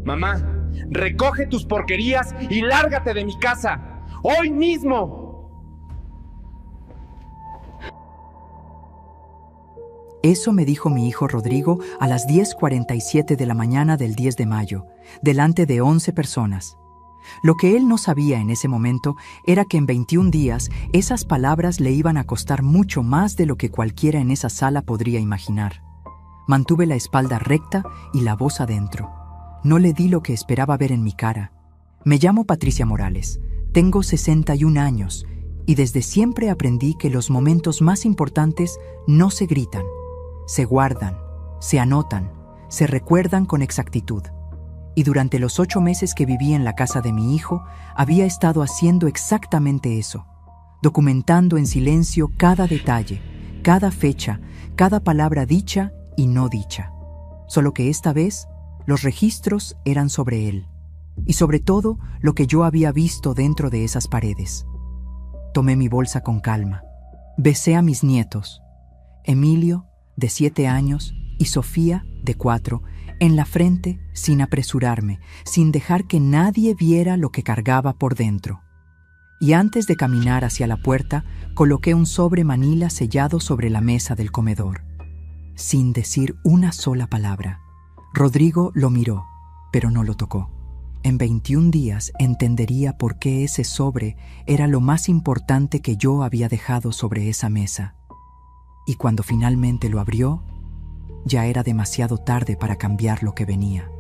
Mamá, recoge tus porquerías y lárgate de mi casa. ¡Hoy mismo! Eso me dijo mi hijo Rodrigo a las 10:47 de la mañana del 10 de mayo, delante de 11 personas. Lo que él no sabía en ese momento era que en 21 días esas palabras le iban a costar mucho más de lo que cualquiera en esa sala podría imaginar. Mantuve la espalda recta y la voz adentro. No le di lo que esperaba ver en mi cara. Me llamo Patricia Morales, tengo 61 años y desde siempre aprendí que los momentos más importantes no se gritan, se guardan, se anotan, se recuerdan con exactitud. Y durante los 8 meses que viví en la casa de mi hijo, había estado haciendo exactamente eso, documentando en silencio cada detalle, cada fecha, cada palabra dicha y no dicha. Solo que esta vez, los registros eran sobre él, y sobre todo lo que yo había visto dentro de esas paredes. Tomé mi bolsa con calma. Besé a mis nietos, Emilio, de 7 años, y Sofía, de 4, en la frente, sin apresurarme, sin dejar que nadie viera lo que cargaba por dentro. Y antes de caminar hacia la puerta, coloqué un sobre manila sellado sobre la mesa del comedor. Sin decir una sola palabra, Rodrigo lo miró, pero no lo tocó. En 21 días entendería por qué ese sobre era lo más importante que yo había dejado sobre esa mesa. Y cuando finalmente lo abrió, ya era demasiado tarde para cambiar lo que venía.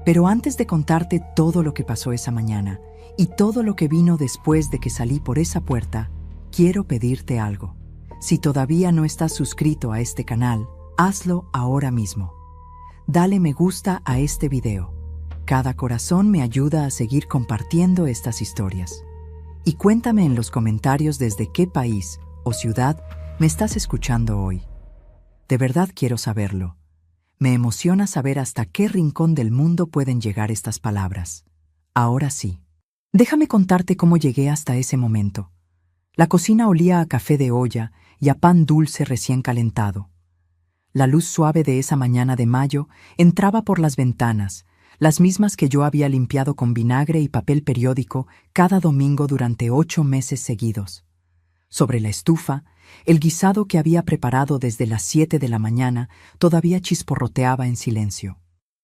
Pero antes de contarte todo lo que pasó esa mañana y todo lo que vino después de que salí por esa puerta, quiero pedirte algo. Si todavía no estás suscrito a este canal, hazlo ahora mismo. Dale me gusta a este video. Cada corazón me ayuda a seguir compartiendo estas historias. Y cuéntame en los comentarios desde qué país o ciudad me estás escuchando hoy. De verdad quiero saberlo. Me emociona saber hasta qué rincón del mundo pueden llegar estas palabras. Ahora sí. Déjame contarte cómo llegué hasta ese momento. La cocina olía a café de olla y a pan dulce recién calentado. La luz suave de esa mañana de mayo entraba por las ventanas, las mismas que yo había limpiado con vinagre y papel periódico cada domingo durante 8 meses seguidos. Sobre la estufa, el guisado que había preparado desde las 7 de la mañana todavía chisporroteaba en silencio.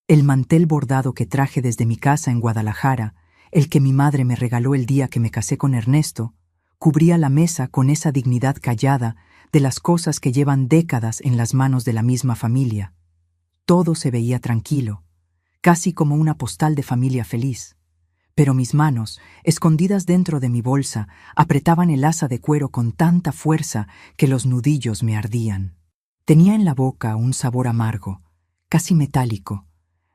El mantel bordado que traje desde mi casa en Guadalajara, el que mi madre me regaló el día que me casé con Ernesto, cubría la mesa con esa dignidad callada de las cosas que llevan décadas en las manos de la misma familia. Todo se veía tranquilo, casi como una postal de familia feliz. Pero mis manos, escondidas dentro de mi bolsa, apretaban el asa de cuero con tanta fuerza que los nudillos me ardían. Tenía en la boca un sabor amargo, casi metálico,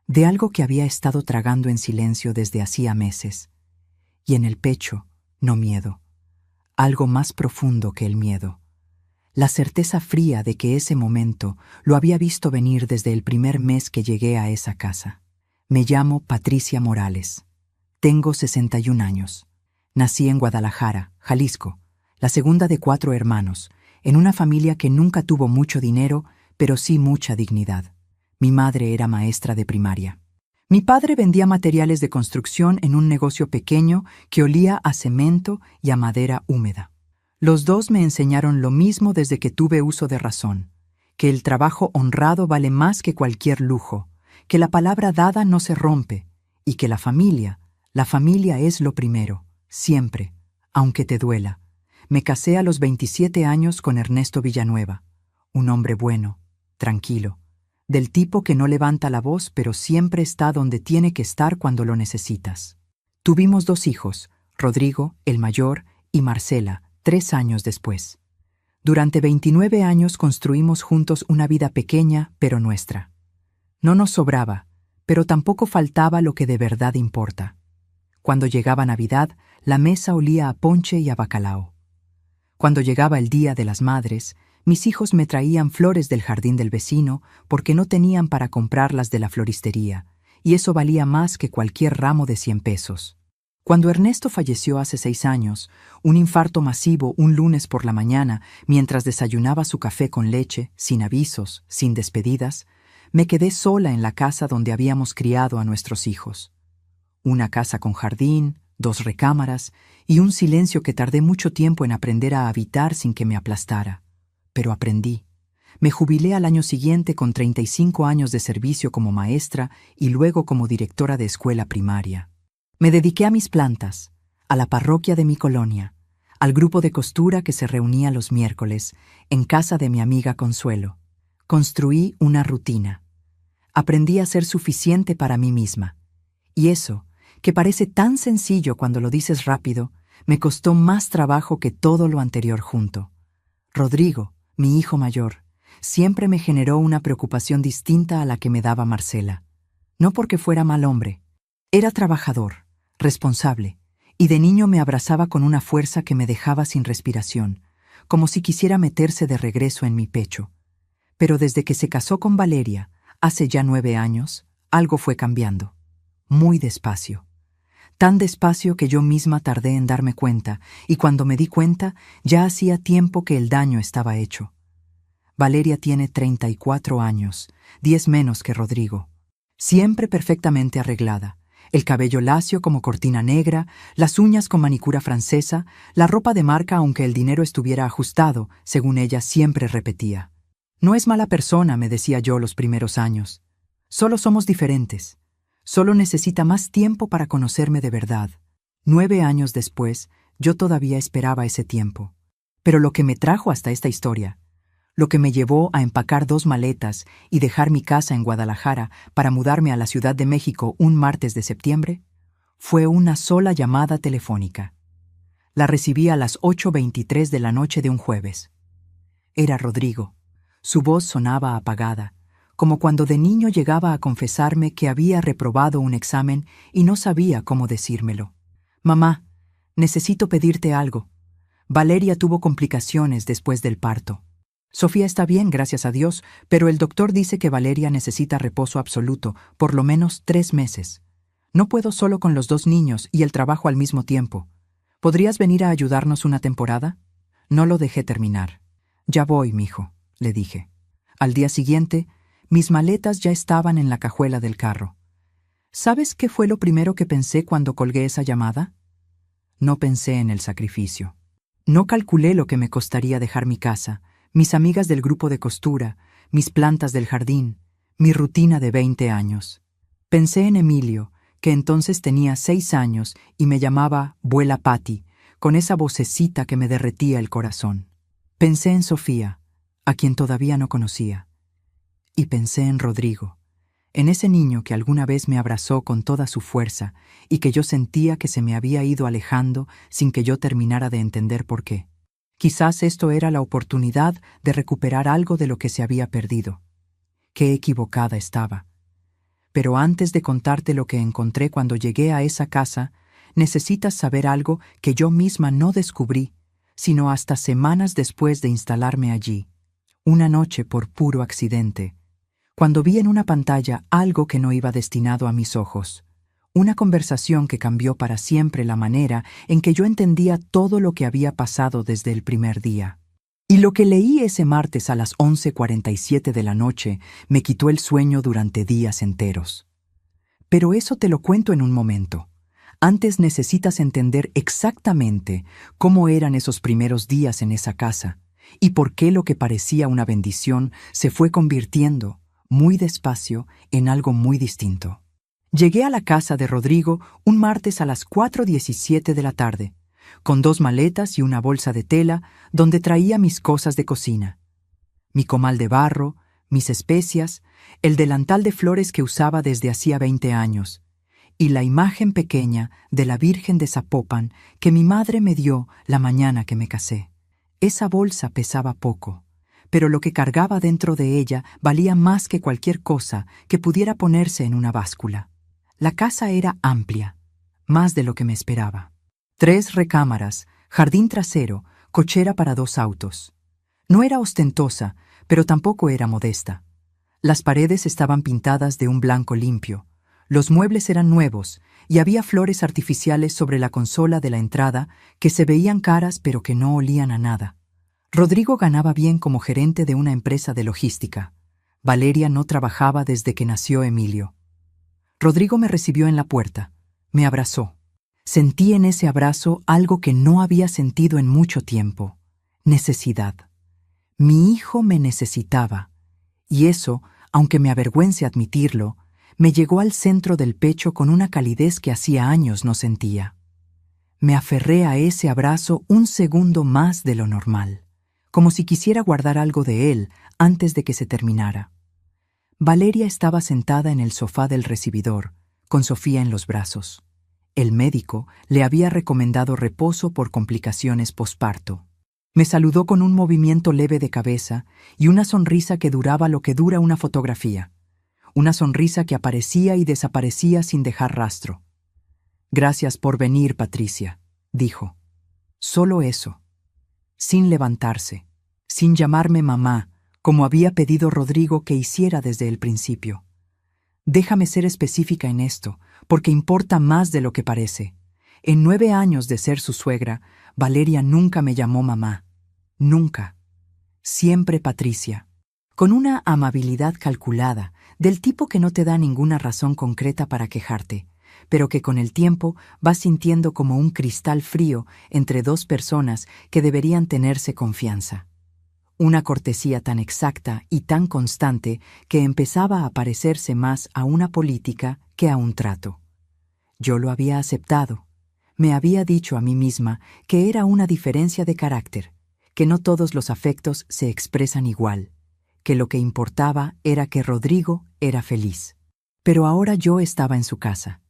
de algo que había estado tragando en silencio desde hacía meses. Y en el pecho, no miedo, algo más profundo que el miedo. La certeza fría de que ese momento lo había visto venir desde el primer mes que llegué a esa casa. Me llamo Patricia Morales. Tengo 61 años. Nací en Guadalajara, Jalisco, la segunda de 4 hermanos, en una familia que nunca tuvo mucho dinero, pero sí mucha dignidad. Mi madre era maestra de primaria. Mi padre vendía materiales de construcción en un negocio pequeño que olía a cemento y a madera húmeda. Los dos me enseñaron lo mismo desde que tuve uso de razón, que el trabajo honrado vale más que cualquier lujo, que la palabra dada no se rompe y que la familia es lo primero, siempre, aunque te duela. Me casé a los 27 años con Ernesto Villanueva, un hombre bueno, tranquilo, del tipo que no levanta la voz pero siempre está donde tiene que estar cuando lo necesitas. Tuvimos 2 hijos, Rodrigo, el mayor, y Marcela, 3 años después. Durante 29 años construimos juntos una vida pequeña pero nuestra. No nos sobraba, pero tampoco faltaba lo que de verdad importa. Cuando llegaba Navidad, la mesa olía a ponche y a bacalao. Cuando llegaba el Día de las Madres, mis hijos me traían flores del jardín del vecino porque no tenían para comprarlas de la floristería, y eso valía más que cualquier ramo de 100 pesos. Cuando Ernesto falleció hace 6 años, un infarto masivo un lunes por la mañana, mientras desayunaba su café con leche, sin avisos, sin despedidas, me quedé sola en la casa donde habíamos criado a nuestros hijos. Una casa con jardín, 2 recámaras y un silencio que tardé mucho tiempo en aprender a habitar sin que me aplastara. Pero aprendí. Me jubilé al año siguiente con 35 años de servicio como maestra y luego como directora de escuela primaria. Me dediqué a mis plantas, a la parroquia de mi colonia, al grupo de costura que se reunía los miércoles en casa de mi amiga Consuelo. Construí una rutina. Aprendí a ser suficiente para mí misma. Y eso, que parece tan sencillo cuando lo dices rápido, me costó más trabajo que todo lo anterior junto. Rodrigo, mi hijo mayor, siempre me generó una preocupación distinta a la que me daba Marcela. No porque fuera mal hombre. Era trabajador, responsable, y de niño me abrazaba con una fuerza que me dejaba sin respiración, como si quisiera meterse de regreso en mi pecho. Pero desde que se casó con Valeria, hace ya 9 años, algo fue cambiando. Muy despacio. Tan despacio que yo misma tardé en darme cuenta, y cuando me di cuenta, ya hacía tiempo que el daño estaba hecho. Valeria tiene 34 años, 10 menos que Rodrigo. Siempre perfectamente arreglada. El cabello lacio como cortina negra, las uñas con manicura francesa, la ropa de marca aunque el dinero estuviera ajustado, según ella siempre repetía. No es mala persona, me decía yo los primeros años. Solo somos diferentes. Solo necesita más tiempo para conocerme de verdad. 9 años después, yo todavía esperaba ese tiempo. Pero lo que me trajo hasta esta historia, lo que me llevó a empacar 2 maletas y dejar mi casa en Guadalajara para mudarme a la Ciudad de México un martes de septiembre, fue una sola llamada telefónica. La recibí a las 8:23 de la noche de un jueves. Era Rodrigo. Su voz sonaba apagada, como cuando de niño llegaba a confesarme que había reprobado un examen y no sabía cómo decírmelo. «Mamá, necesito pedirte algo. Valeria tuvo complicaciones después del parto. Sofía está bien, gracias a Dios, pero el doctor dice que Valeria necesita reposo absoluto, por lo menos 3 meses. No puedo solo con los 2 niños y el trabajo al mismo tiempo. ¿Podrías venir a ayudarnos una temporada?» No lo dejé terminar. «Ya voy, mijo», le dije. Al día siguiente, mis maletas ya estaban en la cajuela del carro. ¿Sabes qué fue lo primero que pensé cuando colgué esa llamada? No pensé en el sacrificio. No calculé lo que me costaría dejar mi casa, mis amigas del grupo de costura, mis plantas del jardín, mi rutina de 20 años. Pensé en Emilio, que entonces tenía 6 años y me llamaba Buela Patti, con esa vocecita que me derretía el corazón. Pensé en Sofía, a quien todavía no conocía. Y pensé en Rodrigo, en ese niño que alguna vez me abrazó con toda su fuerza y que yo sentía que se me había ido alejando sin que yo terminara de entender por qué. Quizás esto era la oportunidad de recuperar algo de lo que se había perdido. Qué equivocada estaba. Pero antes de contarte lo que encontré cuando llegué a esa casa, necesitas saber algo que yo misma no descubrí, sino hasta semanas después de instalarme allí. Una noche por puro accidente, cuando vi en una pantalla algo que no iba destinado a mis ojos. Una conversación que cambió para siempre la manera en que yo entendía todo lo que había pasado desde el primer día. Y lo que leí ese martes a las 11:47 de la noche me quitó el sueño durante días enteros. Pero eso te lo cuento en un momento. Antes necesitas entender exactamente cómo eran esos primeros días en esa casa y por qué lo que parecía una bendición se fue convirtiendo, muy despacio, en algo muy distinto. Llegué a la casa de Rodrigo un martes a las 4:17 de la tarde, con 2 maletas y una bolsa de tela donde traía mis cosas de cocina. Mi comal de barro, mis especias, el delantal de flores que usaba desde hacía 20 años, y la imagen pequeña de la Virgen de Zapopan que mi madre me dio la mañana que me casé. Esa bolsa pesaba poco, pero lo que cargaba dentro de ella valía más que cualquier cosa que pudiera ponerse en una báscula. La casa era amplia, más de lo que me esperaba. 3 recámaras, jardín trasero, cochera para 2 autos. No era ostentosa, pero tampoco era modesta. Las paredes estaban pintadas de un blanco limpio. Los muebles eran nuevos y había flores artificiales sobre la consola de la entrada que se veían caras pero que no olían a nada. Rodrigo ganaba bien como gerente de una empresa de logística. Valeria no trabajaba desde que nació Emilio. Rodrigo me recibió en la puerta. Me abrazó. Sentí en ese abrazo algo que no había sentido en mucho tiempo: necesidad. Mi hijo me necesitaba, y eso, aunque me avergüence admitirlo, me llegó al centro del pecho con una calidez que hacía años no sentía. Me aferré a ese abrazo un segundo más de lo normal, como si quisiera guardar algo de él antes de que se terminara. Valeria estaba sentada en el sofá del recibidor, con Sofía en los brazos. El médico le había recomendado reposo por complicaciones posparto. Me saludó con un movimiento leve de cabeza y una sonrisa que duraba lo que dura una fotografía. Una sonrisa que aparecía y desaparecía sin dejar rastro. «Gracias por venir, Patricia», dijo. Solo eso. Sin levantarse, sin llamarme mamá, como había pedido Rodrigo que hiciera desde el principio. Déjame ser específica en esto, porque importa más de lo que parece. En 9 años de ser su suegra, Valeria nunca me llamó mamá. Nunca. Siempre Patricia. Con una amabilidad calculada, del tipo que no te da ninguna razón concreta para quejarte, pero que con el tiempo vas sintiendo como un cristal frío entre dos personas que deberían tenerse confianza. Una cortesía tan exacta y tan constante que empezaba a parecerse más a una política que a un trato. Yo lo había aceptado. Me había dicho a mí misma que era una diferencia de carácter, que no todos los afectos se expresan igual, que lo que importaba era que Rodrigo era feliz. Pero ahora yo estaba en su casa.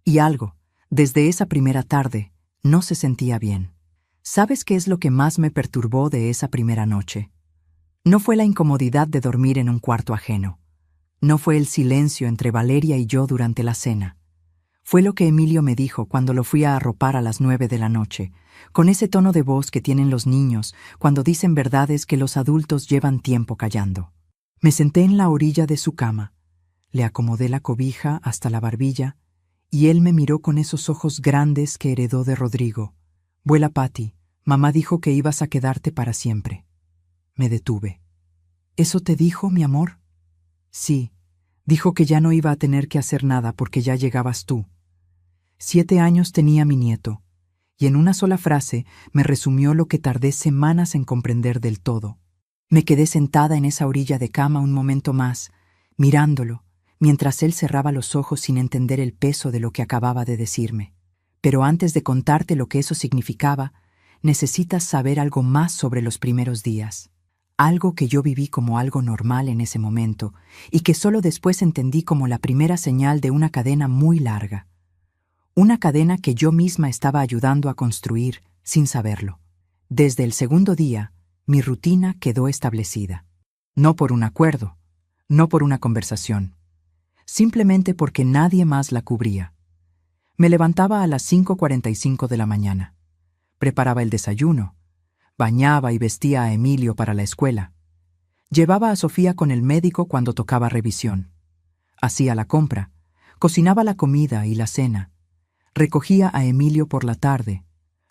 Y algo, desde esa primera tarde, no se sentía bien. ¿Sabes qué es lo que más me perturbó de esa primera noche? No fue la incomodidad de dormir en un cuarto ajeno. No fue el silencio entre Valeria y yo durante la cena. Fue lo que Emilio me dijo cuando lo fui a arropar a las 9 de la noche, con ese tono de voz que tienen los niños cuando dicen verdades que los adultos llevan tiempo callando. Me senté en la orilla de su cama, le acomodé la cobija hasta la barbilla, y él me miró con esos ojos grandes que heredó de Rodrigo. «Vuela, Patty, mamá dijo que ibas a quedarte para siempre». Me detuve. «¿Eso te dijo, mi amor?» «Sí, dijo que ya no iba a tener que hacer nada porque ya llegabas tú». 7 años tenía mi nieto, y en una sola frase me resumió lo que tardé semanas en comprender del todo. Me quedé sentada en esa orilla de cama un momento más, mirándolo, mientras él cerraba los ojos sin entender el peso de lo que acababa de decirme. Pero antes de contarte lo que eso significaba, necesitas saber algo más sobre los primeros días. Algo que yo viví como algo normal en ese momento y que solo después entendí como la primera señal de una cadena muy larga. Una cadena que yo misma estaba ayudando a construir sin saberlo. Desde el segundo día, mi rutina quedó establecida. No por un acuerdo, no por una conversación, simplemente porque nadie más la cubría. Me levantaba a las 5:45 de la mañana. Preparaba el desayuno. Bañaba y vestía a Emilio para la escuela. Llevaba a Sofía con el médico cuando tocaba revisión. Hacía la compra. Cocinaba la comida y la cena. Recogía a Emilio por la tarde.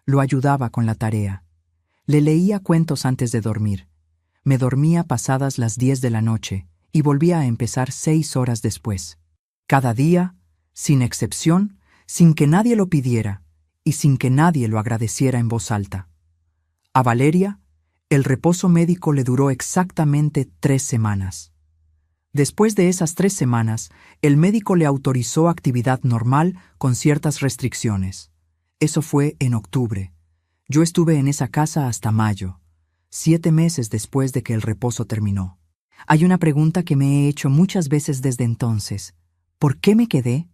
Lo ayudaba con la tarea. Le leía cuentos antes de dormir. Me dormía pasadas las 10 de la noche y volvía a empezar 6 horas después. Cada día, sin excepción, sin que nadie lo pidiera y sin que nadie lo agradeciera en voz alta. A Valeria, el reposo médico le duró exactamente 3 semanas. Después de esas 3 semanas, el médico le autorizó actividad normal con ciertas restricciones. Eso fue en octubre. Yo estuve en esa casa hasta mayo, 7 meses después de que el reposo terminó. Hay una pregunta que me he hecho muchas veces desde entonces. ¿Por qué me quedé?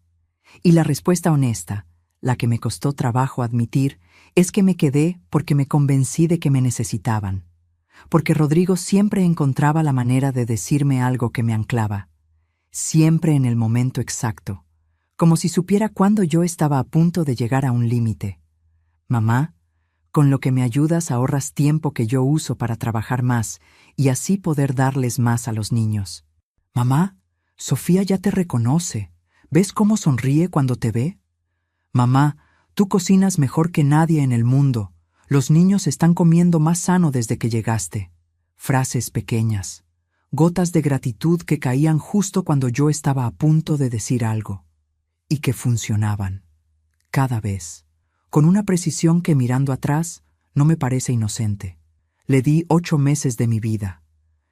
Y la respuesta honesta, la que me costó trabajo admitir, es que me quedé porque me convencí de que me necesitaban. Porque Rodrigo siempre encontraba la manera de decirme algo que me anclaba. Siempre en el momento exacto. Como si supiera cuándo yo estaba a punto de llegar a un límite. «Mamá, con lo que me ayudas ahorras tiempo que yo uso para trabajar más y así poder darles más a los niños». «Mamá, Sofía ya te reconoce. ¿Ves cómo sonríe cuando te ve?» «Mamá, tú cocinas mejor que nadie en el mundo. Los niños están comiendo más sano desde que llegaste». Frases pequeñas, gotas de gratitud que caían justo cuando yo estaba a punto de decir algo, y que funcionaban. cada vez, con una precisión que mirando atrás no me parece inocente. Le di 8 meses de mi vida.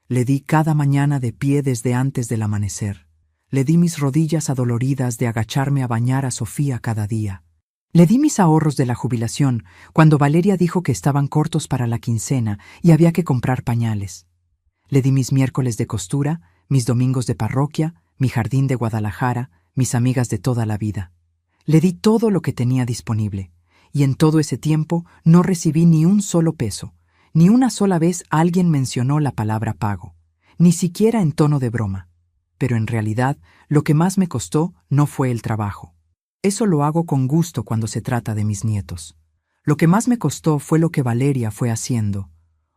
Le di cada mañana de pie desde antes del amanecer. Le di mis rodillas adoloridas de agacharme a bañar a Sofía cada día. Le di mis ahorros de la jubilación cuando Valeria dijo que estaban cortos para la quincena y había que comprar pañales. Le di mis miércoles de costura, mis domingos de parroquia, mi jardín de Guadalajara, mis amigas de toda la vida. Le di todo lo que tenía disponible, y en todo ese tiempo no recibí ni un solo peso. Ni una sola vez alguien mencionó la palabra pago, ni siquiera en tono de broma. Pero en realidad, lo que más me costó no fue el trabajo. Eso lo hago con gusto cuando se trata de mis nietos. Lo que más me costó fue lo que Valeria fue haciendo,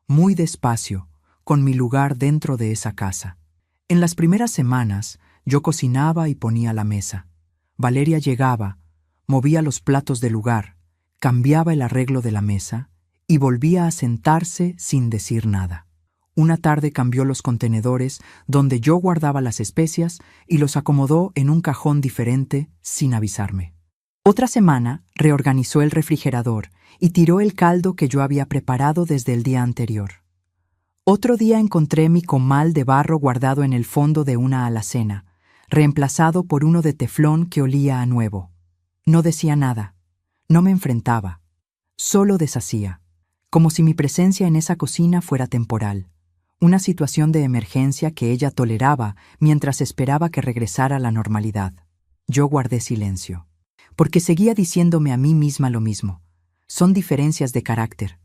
muy despacio, con mi lugar dentro de esa casa. En las primeras semanas, yo cocinaba y ponía la mesa. Valeria llegaba, movía los platos del lugar, cambiaba el arreglo de la mesa y volvía a sentarse sin decir nada. Una tarde cambió los contenedores donde yo guardaba las especias y los acomodó en un cajón diferente sin avisarme. Otra semana reorganizó el refrigerador y tiró el caldo que yo había preparado desde el día anterior. Otro día encontré mi comal de barro guardado en el fondo de una alacena, reemplazado por uno de teflón que olía a nuevo. No decía nada, no me enfrentaba, solo deshacía, como si mi presencia en esa cocina fuera temporal, una situación de emergencia que ella toleraba mientras esperaba que regresara la normalidad. Yo guardé silencio, porque seguía diciéndome a mí misma lo mismo. Son diferencias de carácter.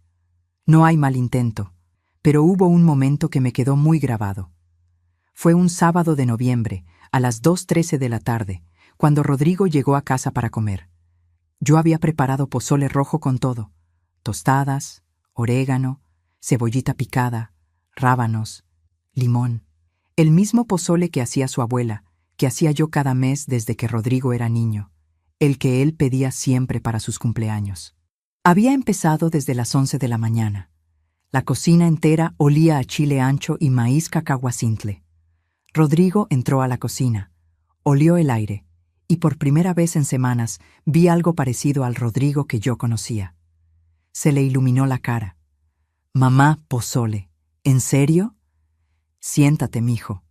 No hay mal intento, pero hubo un momento que me quedó muy grabado. Fue un sábado de noviembre, a las 2:13 de la tarde, cuando Rodrigo llegó a casa para comer. Yo había preparado pozole rojo con todo: tostadas, orégano, cebollita picada, rábanos, limón. El mismo pozole que hacía su abuela, que hacía yo cada mes desde que Rodrigo era niño, el que él pedía siempre para sus cumpleaños. Había empezado desde las 11 de la mañana. La cocina entera olía a chile ancho y maíz cacahuacintle. Rodrigo entró a la cocina, olió el aire, y por primera vez en semanas vi algo parecido al Rodrigo que yo conocía. Se le iluminó la cara. «Mamá, pozole. ¿En serio?» «Siéntate, mijo.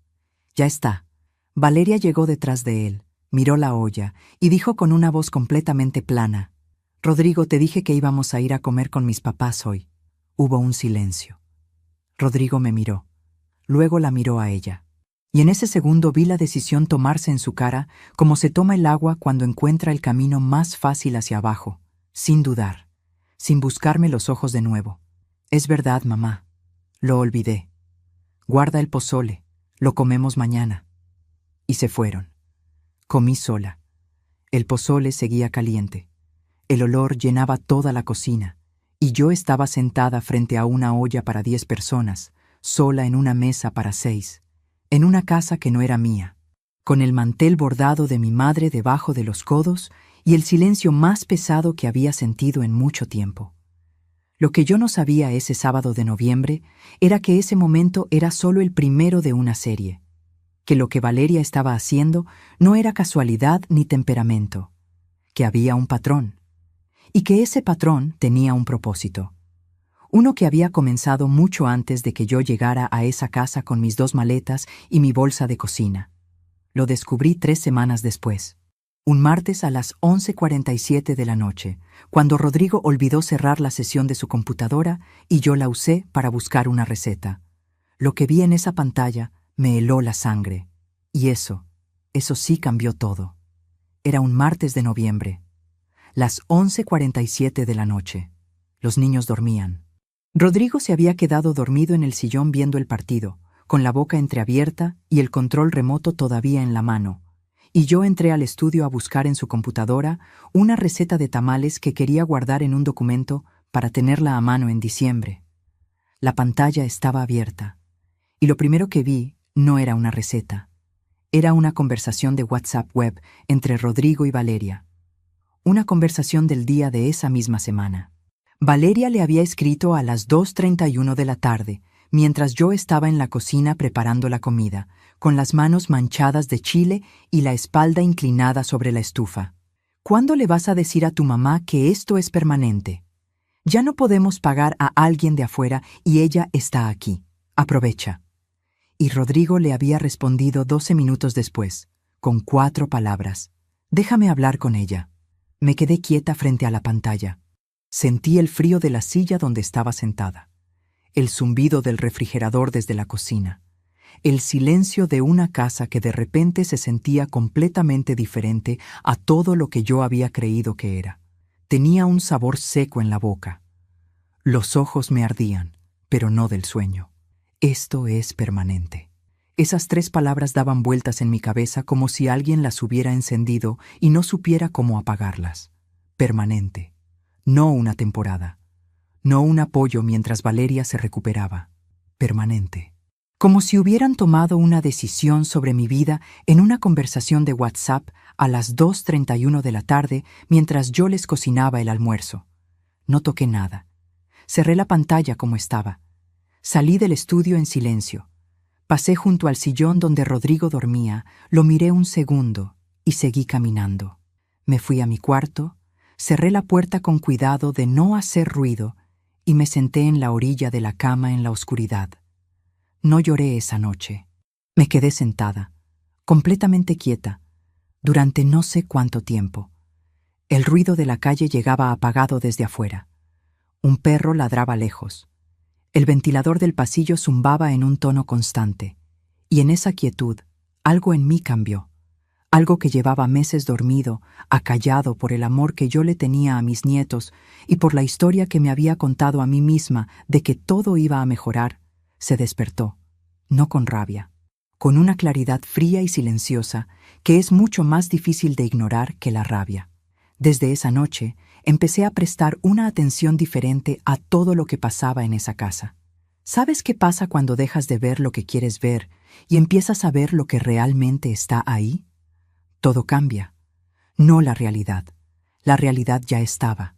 Ya está». Valeria llegó detrás de él, miró la olla y dijo con una voz completamente plana: «Rodrigo, te dije que íbamos a ir a comer con mis papás hoy». Hubo un silencio. Rodrigo me miró. Luego la miró a ella. Y en ese segundo vi la decisión tomarse en su cara como se toma el agua cuando encuentra el camino más fácil hacia abajo, sin dudar, sin buscarme los ojos de nuevo. «Es verdad, mamá. Lo olvidé. Guarda el pozole. Lo comemos mañana». Y se fueron. Comí sola. El pozole seguía caliente. El olor llenaba toda la cocina, y yo estaba sentada frente a una olla para 10 personas, sola en una mesa para 6, en una casa que no era mía, con el mantel bordado de mi madre debajo de los codos y el silencio más pesado que había sentido en mucho tiempo. Lo que yo no sabía ese sábado de noviembre era que ese momento era solo el primero de una serie, que lo que Valeria estaba haciendo no era casualidad ni temperamento, que había un patrón, y que ese patrón tenía un propósito, uno que había comenzado mucho antes de que yo llegara a esa casa con mis 2 maletas y mi bolsa de cocina. Lo descubrí 3 semanas después, un martes a las 11:47 de la noche, cuando Rodrigo olvidó cerrar la sesión de su computadora y yo la usé para buscar una receta. Lo que vi en esa pantalla me heló la sangre, y eso sí cambió todo. Era un martes de noviembre. Las 11:47 de la noche. Los niños dormían. Rodrigo se había quedado dormido en el sillón viendo el partido, con la boca entreabierta y el control remoto todavía en la mano, y yo entré al estudio a buscar en su computadora una receta de tamales que quería guardar en un documento para tenerla a mano en diciembre. La pantalla estaba abierta, y lo primero que vi no era una receta. Era una conversación de WhatsApp web entre Rodrigo y Valeria. Una conversación del día de esa misma semana. Valeria le había escrito a las 2:31 de la tarde, mientras yo estaba en la cocina preparando la comida, con las manos manchadas de chile y la espalda inclinada sobre la estufa. ¿Cuándo le vas a decir a tu mamá que esto es permanente? Ya no podemos pagar a alguien de afuera y ella está aquí. Aprovecha. Y Rodrigo le había respondido 12 minutos después, con 4 palabras. Déjame hablar con ella. Me quedé quieta frente a la pantalla. Sentí el frío de la silla donde estaba sentada, el zumbido del refrigerador desde la cocina, el silencio de una casa que de repente se sentía completamente diferente a todo lo que yo había creído que era. Tenía un sabor seco en la boca. Los ojos me ardían, pero no del sueño. Esto es permanente. Esas 3 palabras daban vueltas en mi cabeza como si alguien las hubiera encendido y no supiera cómo apagarlas. Permanente. No una temporada. No un apoyo mientras Valeria se recuperaba. Permanente. Como si hubieran tomado una decisión sobre mi vida en una conversación de WhatsApp a las 2:31 de la tarde mientras yo les cocinaba el almuerzo. No toqué nada. Cerré la pantalla como estaba. Salí del estudio en silencio. Pasé junto al sillón donde Rodrigo dormía, lo miré un segundo y seguí caminando. Me fui a mi cuarto, cerré la puerta con cuidado de no hacer ruido y me senté en la orilla de la cama en la oscuridad. No lloré esa noche. Me quedé sentada, completamente quieta, durante no sé cuánto tiempo. El ruido de la calle llegaba apagado desde afuera. Un perro ladraba lejos. El ventilador del pasillo zumbaba en un tono constante. Y en esa quietud, algo en mí cambió. Algo que llevaba meses dormido, acallado por el amor que yo le tenía a mis nietos y por la historia que me había contado a mí misma de que todo iba a mejorar, se despertó, no con rabia, con una claridad fría y silenciosa que es mucho más difícil de ignorar que la rabia. Desde esa noche, empecé a prestar una atención diferente a todo lo que pasaba en esa casa. ¿Sabes qué pasa cuando dejas de ver lo que quieres ver y empiezas a ver lo que realmente está ahí? Todo cambia. No la realidad. La realidad ya estaba.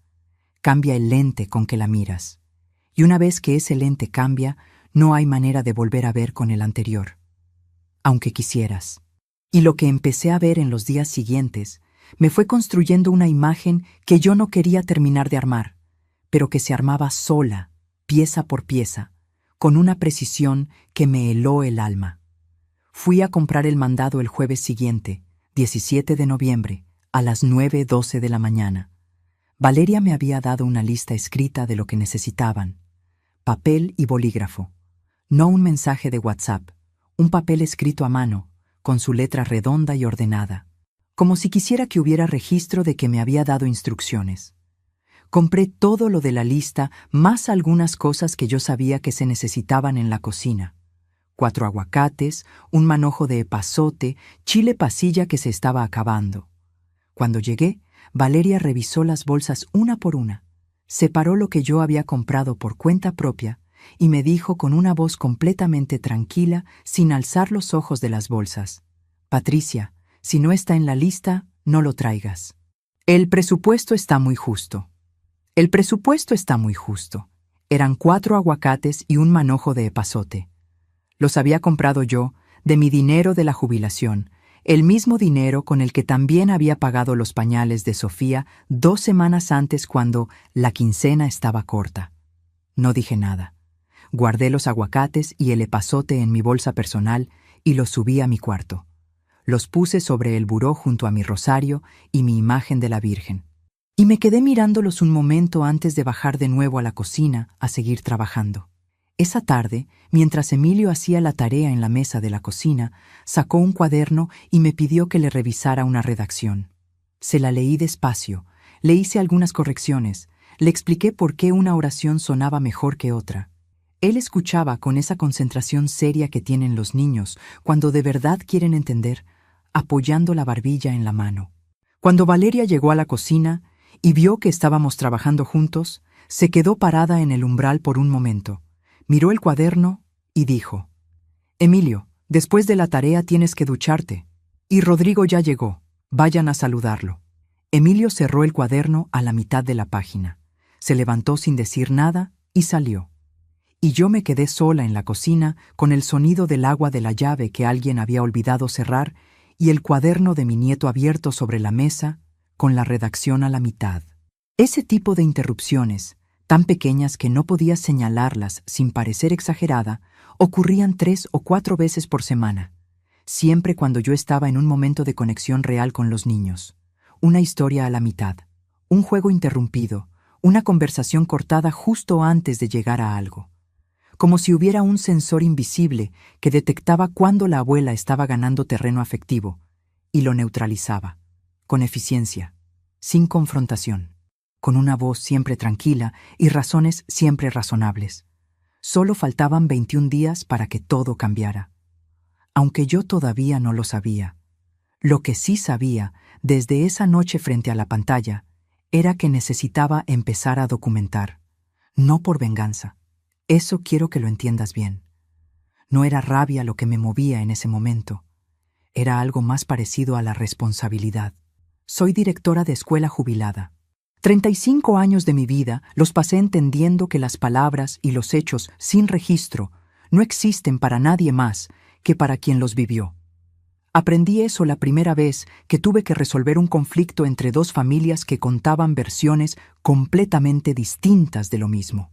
Cambia el lente con que la miras. Y una vez que ese lente cambia, no hay manera de volver a ver con el anterior. Aunque quisieras. Y lo que empecé a ver en los días siguientes me fue construyendo una imagen que yo no quería terminar de armar, pero que se armaba sola, pieza por pieza, con una precisión que me heló el alma. Fui a comprar el mandado el jueves siguiente, 17 de noviembre, a las 9:12 de la mañana. Valeria me había dado una lista escrita de lo que necesitaban. Papel y bolígrafo. No un mensaje de WhatsApp, un papel escrito a mano, con su letra redonda y ordenada, como si quisiera que hubiera registro de que me había dado instrucciones. Compré todo lo de la lista, más algunas cosas que yo sabía que se necesitaban en la cocina. 4 aguacates, un manojo de epazote, chile pasilla que se estaba acabando. Cuando llegué, Valeria revisó las bolsas una por una, separó lo que yo había comprado por cuenta propia y me dijo con una voz completamente tranquila, sin alzar los ojos de las bolsas: «Patricia, si no está en la lista, no lo traigas. El presupuesto está muy justo». El presupuesto está muy justo. Eran 4 aguacates y un manojo de epazote. Los había comprado yo, de mi dinero de la jubilación, el mismo dinero con el que también había pagado los pañales de Sofía 2 semanas antes cuando la quincena estaba corta. No dije nada. Guardé los aguacates y el epazote en mi bolsa personal y los subí a mi cuarto. Los puse sobre el buró junto a mi rosario y mi imagen de la Virgen. Y me quedé mirándolos un momento antes de bajar de nuevo a la cocina a seguir trabajando. Esa tarde, mientras Emilio hacía la tarea en la mesa de la cocina, sacó un cuaderno y me pidió que le revisara una redacción. Se la leí despacio, le hice algunas correcciones, le expliqué por qué una oración sonaba mejor que otra. Él escuchaba con esa concentración seria que tienen los niños cuando de verdad quieren entender, apoyando la barbilla en la mano. Cuando Valeria llegó a la cocina y vio que estábamos trabajando juntos, se quedó parada en el umbral por un momento. Miró el cuaderno y dijo: «Emilio, después de la tarea tienes que ducharte. Y Rodrigo ya llegó. Vayan a saludarlo». Emilio cerró el cuaderno a la mitad de la página. Se levantó sin decir nada y salió. Y yo me quedé sola en la cocina con el sonido del agua de la llave que alguien había olvidado cerrar y el cuaderno de mi nieto abierto sobre la mesa, con la redacción a la mitad. Ese tipo de interrupciones, tan pequeñas que no podías señalarlas sin parecer exagerada, ocurrían 3 o 4 veces por semana, siempre cuando yo estaba en un momento de conexión real con los niños. Una historia a la mitad, un juego interrumpido, una conversación cortada justo antes de llegar a algo. Como si hubiera un sensor invisible que detectaba cuándo la abuela estaba ganando terreno afectivo y lo neutralizaba, con eficiencia, sin confrontación, con una voz siempre tranquila y razones siempre razonables. Solo faltaban 21 días para que todo cambiara. Aunque yo todavía no lo sabía, lo que sí sabía desde esa noche frente a la pantalla era que necesitaba empezar a documentar, no por venganza. Eso quiero que lo entiendas bien. No era rabia lo que me movía en ese momento. Era algo más parecido a la responsabilidad. Soy directora de escuela jubilada. 35 años de mi vida los pasé entendiendo que las palabras y los hechos sin registro no existen para nadie más que para quien los vivió. Aprendí eso la primera vez que tuve que resolver un conflicto entre dos familias que contaban versiones completamente distintas de lo mismo.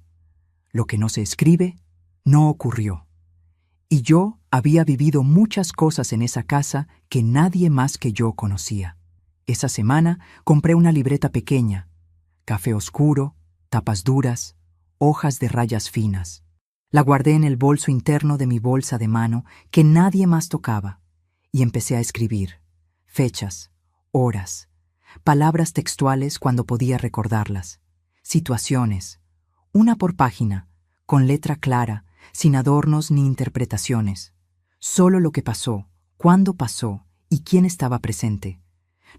Lo que no se escribe, no ocurrió. Y yo había vivido muchas cosas en esa casa que nadie más que yo conocía. Esa semana compré una libreta pequeña, café oscuro, tapas duras, hojas de rayas finas. La guardé en el bolso interno de mi bolsa de mano que nadie más tocaba y empecé a escribir. Fechas, horas, palabras textuales cuando podía recordarlas, situaciones, una por página, con letra clara, sin adornos ni interpretaciones. Solo lo que pasó, cuándo pasó y quién estaba presente.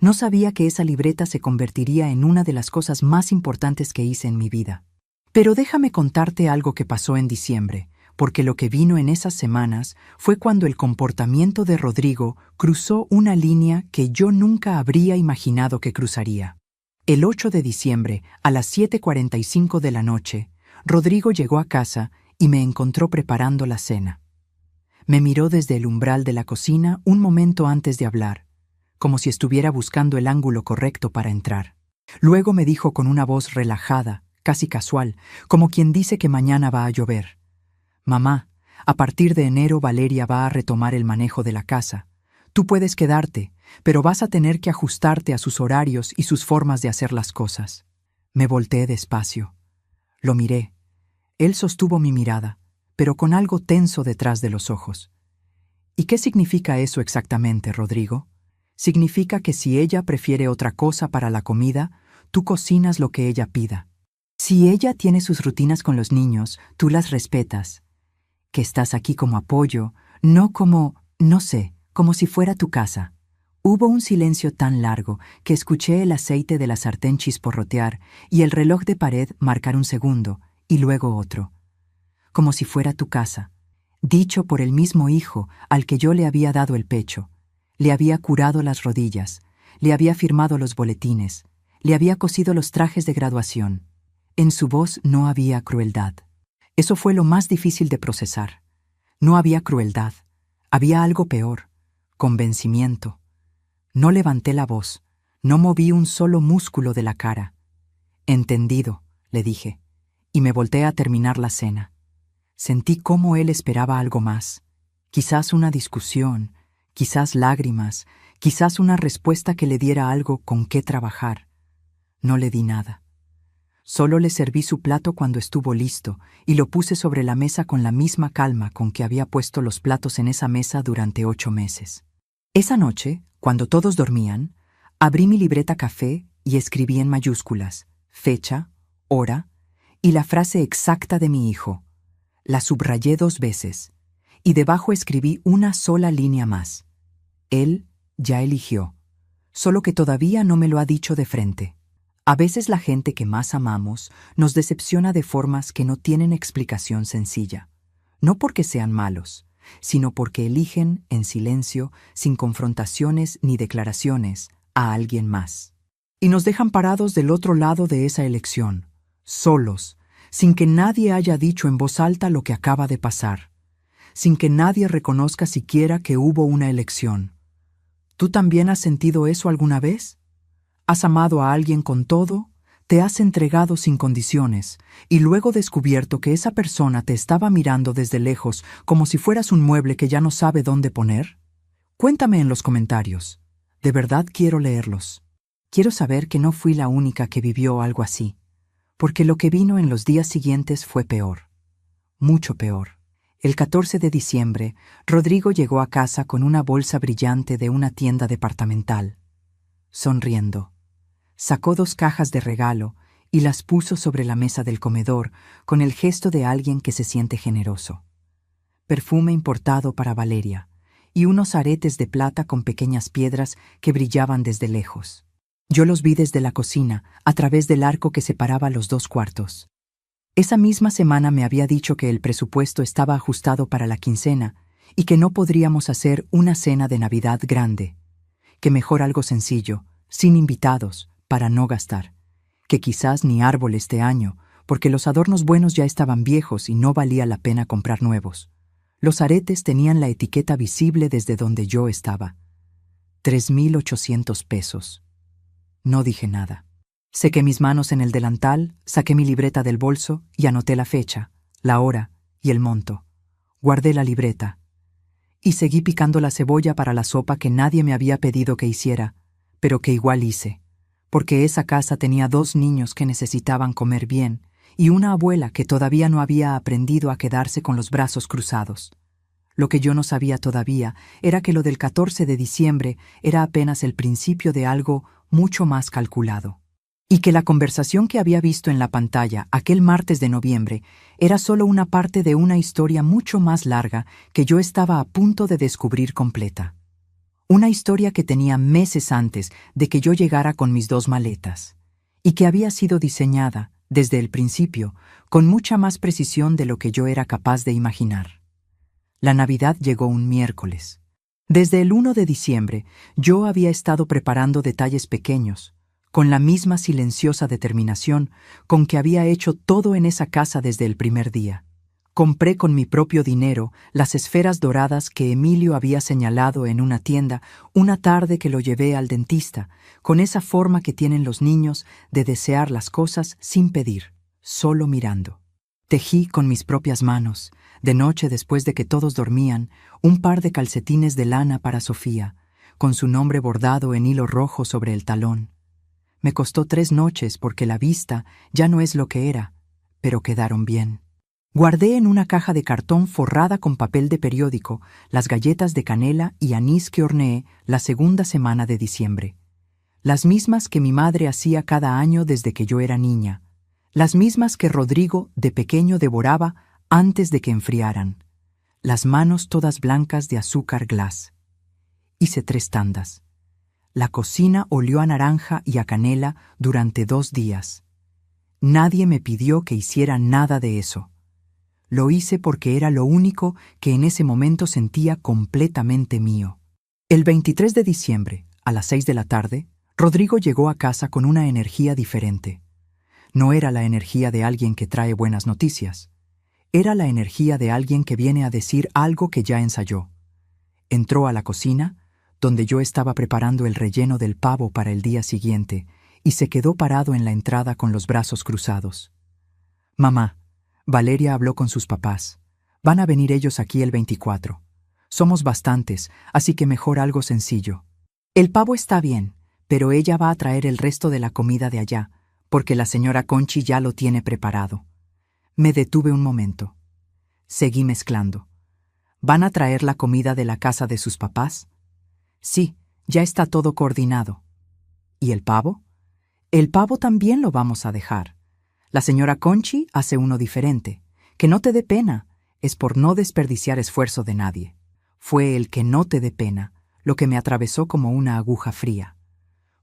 No sabía que esa libreta se convertiría en una de las cosas más importantes que hice en mi vida. Pero déjame contarte algo que pasó en diciembre, porque lo que vino en esas semanas fue cuando el comportamiento de Rodrigo cruzó una línea que yo nunca habría imaginado que cruzaría. El 8 de diciembre, a las 7:45 de la noche, Rodrigo llegó a casa y me encontró preparando la cena. Me miró desde el umbral de la cocina un momento antes de hablar, como si estuviera buscando el ángulo correcto para entrar. Luego me dijo con una voz relajada, casi casual, como quien dice que mañana va a llover: «Mamá, a partir de enero Valeria va a retomar el manejo de la casa. Tú puedes quedarte, pero vas a tener que ajustarte a sus horarios y sus formas de hacer las cosas». Me volteé despacio. Lo miré. Él sostuvo mi mirada, pero con algo tenso detrás de los ojos. ¿Y qué significa eso exactamente, Rodrigo? Significa que si ella prefiere otra cosa para la comida, tú cocinas lo que ella pida. Si ella tiene sus rutinas con los niños, tú las respetas. Que estás aquí como apoyo, no como, no sé, como si fuera tu casa. Hubo un silencio tan largo que escuché el aceite de la sartén chisporrotear y el reloj de pared marcar un segundo, y luego otro. Como si fuera tu casa, dicho por el mismo hijo al que yo le había dado el pecho. Le había curado las rodillas, le había firmado los boletines, le había cosido los trajes de graduación. En su voz no había crueldad. Eso fue lo más difícil de procesar. No había crueldad, había algo peor: convencimiento. No levanté la voz, no moví un solo músculo de la cara. «Entendido», le dije, y me volteé a terminar la cena. Sentí cómo él esperaba algo más, quizás una discusión, quizás lágrimas, quizás una respuesta que le diera algo con qué trabajar. No le di nada. Solo le serví su plato cuando estuvo listo y lo puse sobre la mesa con la misma calma con que había puesto los platos en esa mesa durante 8 meses. Esa noche, cuando todos dormían, abrí mi libreta café y escribí en mayúsculas fecha, hora y la frase exacta de mi hijo. La subrayé 2 veces y debajo escribí una sola línea más. Él ya eligió, solo que todavía no me lo ha dicho de frente. A veces la gente que más amamos nos decepciona de formas que no tienen explicación sencilla, no porque sean malos, sino porque eligen, en silencio, sin confrontaciones ni declaraciones, a alguien más. Y nos dejan parados del otro lado de esa elección, solos, sin que nadie haya dicho en voz alta lo que acaba de pasar, sin que nadie reconozca siquiera que hubo una elección. ¿Tú también has sentido eso alguna vez? Has amado a alguien con todo, te has entregado sin condiciones, y luego descubierto que esa persona te estaba mirando desde lejos como si fueras un mueble que ya no sabe dónde poner. Cuéntame en los comentarios. De verdad quiero leerlos. Quiero saber que no fui la única que vivió algo así, porque lo que vino en los días siguientes fue peor. Mucho peor. El 14 de diciembre, Rodrigo llegó a casa con una bolsa brillante de una tienda departamental. Sonriendo, sacó 2 cajas de regalo y las puso sobre la mesa del comedor con el gesto de alguien que se siente generoso. Perfume importado para Valeria y unos aretes de plata con pequeñas piedras que brillaban desde lejos. Yo los vi desde la cocina, a través del arco que separaba los 2 cuartos. Esa misma semana me había dicho que el presupuesto estaba ajustado para la quincena y que no podríamos hacer una cena de Navidad grande, que mejor algo sencillo, sin invitados, para no gastar, que quizás ni árbol este año, porque los adornos buenos ya estaban viejos y no valía la pena comprar nuevos. Los aretes tenían la etiqueta visible desde donde yo estaba. 3,800 pesos. No dije nada. Sequé mis manos en el delantal, saqué mi libreta del bolso y anoté la fecha, la hora y el monto. Guardé la libreta. Y seguí picando la cebolla para la sopa que nadie me había pedido que hiciera, pero que igual hice, porque esa casa tenía 2 niños que necesitaban comer bien y una abuela que todavía no había aprendido a quedarse con los brazos cruzados. Lo que yo no sabía todavía era que lo del 14 de diciembre era apenas el principio de algo mucho más calculado, y que la conversación que había visto en la pantalla aquel martes de noviembre era solo una parte de una historia mucho más larga que yo estaba a punto de descubrir completa. Una historia que tenía meses antes de que yo llegara con mis 2 maletas, y que había sido diseñada, desde el principio, con mucha más precisión de lo que yo era capaz de imaginar. La Navidad llegó un miércoles. Desde el 1 de diciembre, yo había estado preparando detalles pequeños, con la misma silenciosa determinación con que había hecho todo en esa casa desde el primer día. Compré con mi propio dinero las esferas doradas que Emilio había señalado en una tienda una tarde que lo llevé al dentista, con esa forma que tienen los niños de desear las cosas sin pedir, solo mirando. Tejí con mis propias manos, de noche después de que todos dormían, un par de calcetines de lana para Sofía, con su nombre bordado en hilo rojo sobre el talón. Me costó 3 noches porque la vista ya no es lo que era, pero quedaron bien. Guardé en una caja de cartón forrada con papel de periódico las galletas de canela y anís que horneé la segunda semana de diciembre. Las mismas que mi madre hacía cada año desde que yo era niña. Las mismas que Rodrigo de pequeño devoraba antes de que enfriaran. Las manos todas blancas de azúcar glass. Hice 3 tandas. La cocina olió a naranja y a canela durante 2 días. Nadie me pidió que hiciera nada de eso. Lo hice porque era lo único que en ese momento sentía completamente mío. El 23 de diciembre, a las 6 de la tarde, Rodrigo llegó a casa con una energía diferente. No era la energía de alguien que trae buenas noticias. Era la energía de alguien que viene a decir algo que ya ensayó. Entró a la cocina, donde yo estaba preparando el relleno del pavo para el día siguiente, y se quedó parado en la entrada con los brazos cruzados. «Mamá, Valeria habló con sus papás. Van a venir ellos aquí el 24. Somos bastantes, así que mejor algo sencillo. El pavo está bien, pero ella va a traer el resto de la comida de allá, porque la señora Conchi ya lo tiene preparado». Me detuve un momento. Seguí mezclando. ¿Van a traer la comida de la casa de sus papás? Sí, ya está todo coordinado. ¿Y el pavo? El pavo también lo vamos a dejar. La señora Conchi hace uno diferente. Que no te dé pena, es por no desperdiciar esfuerzo de nadie. Fue el que no te dé pena lo que me atravesó como una aguja fría.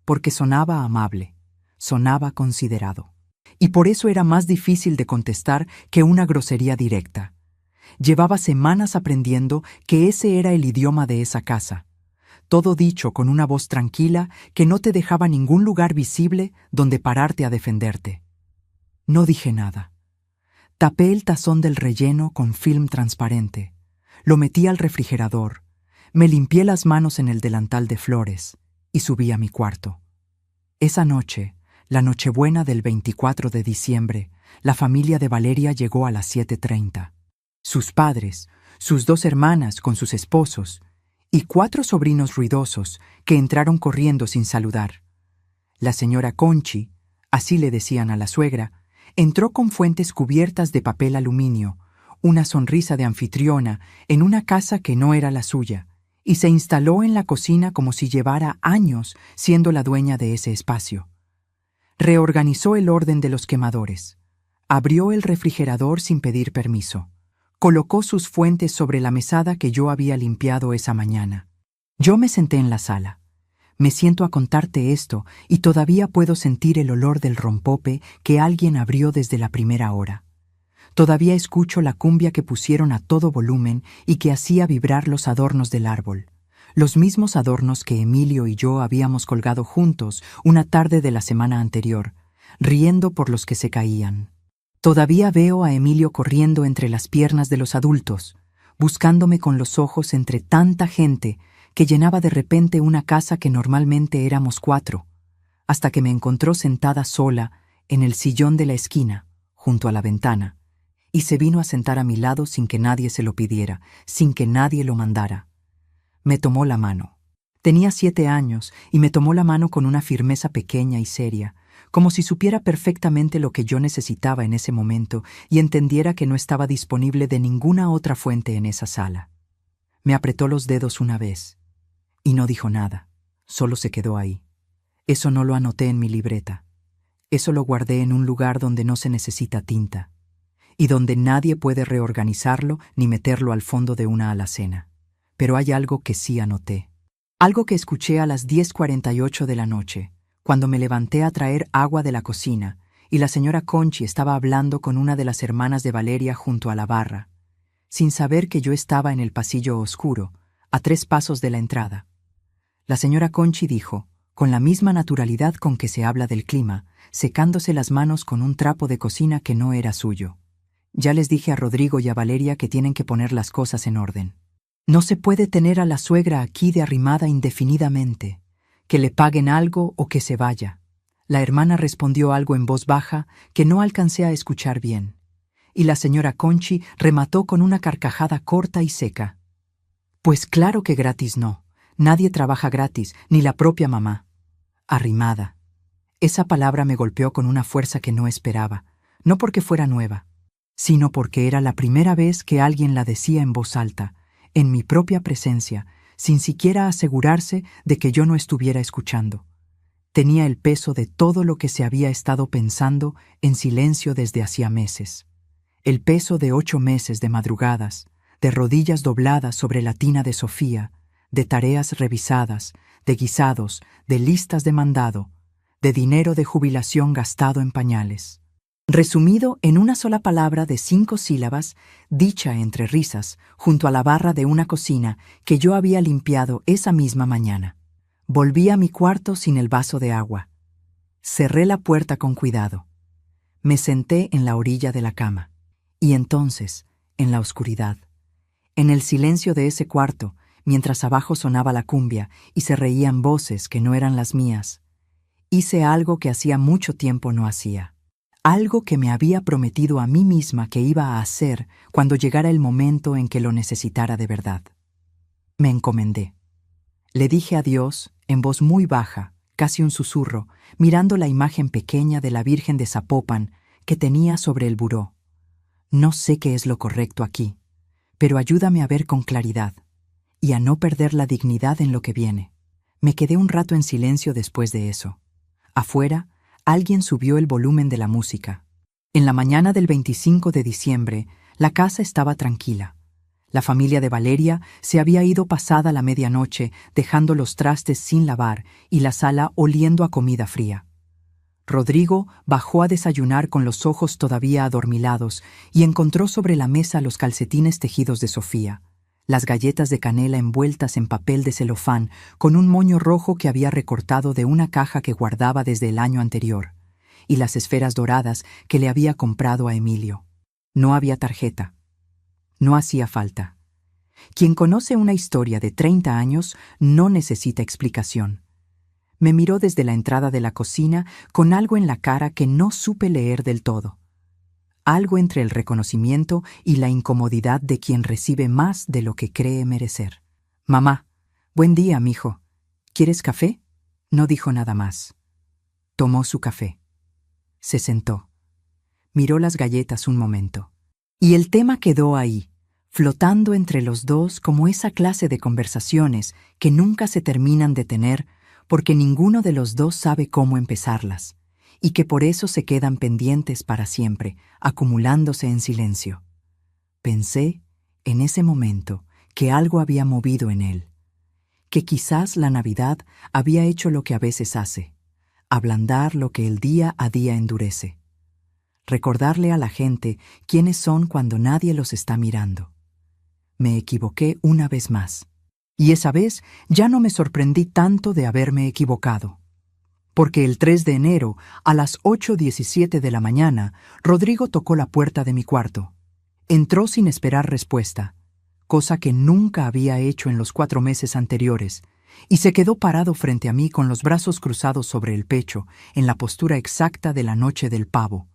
Porque sonaba amable, sonaba considerado. Y por eso era más difícil de contestar que una grosería directa. Llevaba semanas aprendiendo que ese era el idioma de esa casa. Todo dicho con una voz tranquila que no te dejaba ningún lugar visible donde pararte a defenderte. No dije nada. Tapé el tazón del relleno con film transparente. Lo metí al refrigerador. Me limpié las manos en el delantal de flores y subí a mi cuarto. Esa noche, la Nochebuena del 24 de diciembre, la familia de Valeria llegó a las 7:30. Sus padres, sus 2 hermanas con sus esposos y 4 sobrinos ruidosos que entraron corriendo sin saludar. La señora Conchi, así le decían a la suegra, entró con fuentes cubiertas de papel aluminio, una sonrisa de anfitriona en una casa que no era la suya, y se instaló en la cocina como si llevara años siendo la dueña de ese espacio. Reorganizó el orden de los quemadores. Abrió el refrigerador sin pedir permiso. Colocó sus fuentes sobre la mesada que yo había limpiado esa mañana. Yo me senté en la sala. Me siento a contarte esto y todavía puedo sentir el olor del rompope que alguien abrió desde la primera hora. Todavía escucho la cumbia que pusieron a todo volumen y que hacía vibrar los adornos del árbol. Los mismos adornos que Emilio y yo habíamos colgado juntos una tarde de la semana anterior, riendo por los que se caían. Todavía veo a Emilio corriendo entre las piernas de los adultos, buscándome con los ojos entre tanta gente que llenaba de repente una casa que normalmente éramos 4, hasta que me encontró sentada sola en el sillón de la esquina, junto a la ventana, y se vino a sentar a mi lado sin que nadie se lo pidiera, sin que nadie lo mandara. Me tomó la mano. Tenía 7 años y me tomó la mano con una firmeza pequeña y seria, como si supiera perfectamente lo que yo necesitaba en ese momento y entendiera que no estaba disponible de ninguna otra fuente en esa sala. Me apretó los dedos una vez y no dijo nada, solo se quedó ahí. Eso no lo anoté en mi libreta. Eso lo guardé en un lugar donde no se necesita tinta y donde nadie puede reorganizarlo ni meterlo al fondo de una alacena. Pero hay algo que sí anoté. Algo que escuché a las 10:48 de la noche, cuando me levanté a traer agua de la cocina y la señora Conchi estaba hablando con una de las hermanas de Valeria junto a la barra, sin saber que yo estaba en el pasillo oscuro, a 3 pasos de la entrada. La señora Conchi dijo, con la misma naturalidad con que se habla del clima, secándose las manos con un trapo de cocina que no era suyo: ya les dije a Rodrigo y a Valeria que tienen que poner las cosas en orden. No se puede tener a la suegra aquí de arrimada indefinidamente. Que le paguen algo o que se vaya. La hermana respondió algo en voz baja que no alcancé a escuchar bien, y la señora Conchi remató con una carcajada corta y seca. Pues claro que gratis no. Nadie trabaja gratis, ni la propia mamá. Arrimada. Esa palabra me golpeó con una fuerza que no esperaba, no porque fuera nueva, sino porque era la primera vez que alguien la decía en voz alta, en mi propia presencia, sin siquiera asegurarse de que yo no estuviera escuchando. Tenía el peso de todo lo que se había estado pensando en silencio desde hacía meses. El peso de 8 meses de madrugadas, de rodillas dobladas sobre la tina de Sofía, de tareas revisadas, de guisados, de listas de mandado, de dinero de jubilación gastado en pañales. Resumido en una sola palabra de 5 sílabas, dicha entre risas, junto a la barra de una cocina que yo había limpiado esa misma mañana. Volví a mi cuarto sin el vaso de agua. Cerré la puerta con cuidado. Me senté en la orilla de la cama. Y entonces, en la oscuridad, en el silencio de ese cuarto, mientras abajo sonaba la cumbia y se reían voces que no eran las mías, hice algo que hacía mucho tiempo no hacía. Algo que me había prometido a mí misma que iba a hacer cuando llegara el momento en que lo necesitara de verdad. Me encomendé. Le dije a Dios, en voz muy baja, casi un susurro, mirando la imagen pequeña de la Virgen de Zapopan que tenía sobre el buró: no sé qué es lo correcto aquí, pero ayúdame a ver con claridad y a no perder la dignidad en lo que viene. Me quedé un rato en silencio después de eso. Afuera, alguien subió el volumen de la música. En la mañana del 25 de diciembre, la casa estaba tranquila. La familia de Valeria se había ido pasada la medianoche, dejando los trastes sin lavar y la sala oliendo a comida fría. Rodrigo bajó a desayunar con los ojos todavía adormilados y encontró sobre la mesa los calcetines tejidos de Sofía, las galletas de canela envueltas en papel de celofán con un moño rojo que había recortado de una caja que guardaba desde el año anterior, y las esferas doradas que le había comprado a Emilio. No había tarjeta. No hacía falta. Quien conoce una historia de 30 años no necesita explicación. Me miró desde la entrada de la cocina con algo en la cara que no supe leer del todo. Algo entre el reconocimiento y la incomodidad de quien recibe más de lo que cree merecer. «Mamá, buen día, mijo. ¿Quieres café?». No dijo nada más. Tomó su café. Se sentó. Miró las galletas un momento. Y el tema quedó ahí, flotando entre los dos como esa clase de conversaciones que nunca se terminan de tener porque ninguno de los dos sabe cómo empezarlas, y que por eso se quedan pendientes para siempre, acumulándose en silencio. Pensé, en ese momento, que algo había movido en él, que quizás la Navidad había hecho lo que a veces hace, ablandar lo que el día a día endurece. Recordarle a la gente quiénes son cuando nadie los está mirando. Me equivoqué una vez más. Y esa vez ya no me sorprendí tanto de haberme equivocado. Porque el 3 de enero, a las 8:17 de la mañana, Rodrigo tocó la puerta de mi cuarto. Entró sin esperar respuesta, cosa que nunca había hecho en los 4 meses anteriores, y se quedó parado frente a mí con los brazos cruzados sobre el pecho, en la postura exacta de la noche del pavo,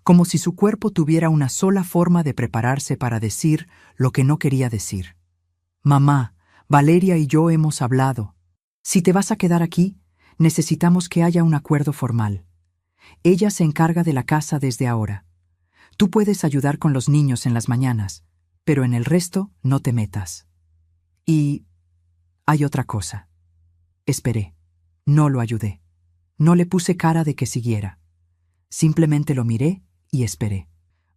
como si su cuerpo tuviera una sola forma de prepararse para decir lo que no quería decir. «Mamá, Valeria y yo hemos hablado. Si te vas a quedar aquí, necesitamos que haya un acuerdo formal. Ella se encarga de la casa desde ahora. Tú puedes ayudar con los niños en las mañanas, pero en el resto no te metas. Y hay otra cosa». Esperé. No lo ayudé. No le puse cara de que siguiera. Simplemente lo miré y esperé.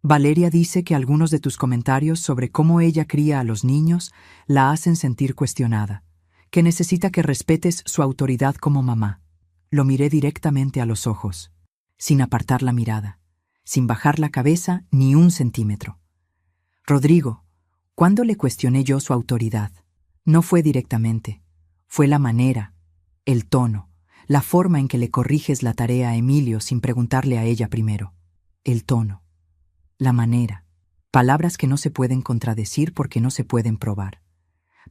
«Valeria dice que algunos de tus comentarios sobre cómo ella cría a los niños la hacen sentir cuestionada, que necesita que respetes su autoridad como mamá». Lo miré directamente a los ojos, sin apartar la mirada, sin bajar la cabeza ni un centímetro. «Rodrigo, ¿cuándo le cuestioné yo su autoridad? No fue directamente, fue la manera, el tono, la forma en que le corriges la tarea a Emilio sin preguntarle a ella primero. El tono, la manera, palabras que no se pueden contradecir porque no se pueden probar.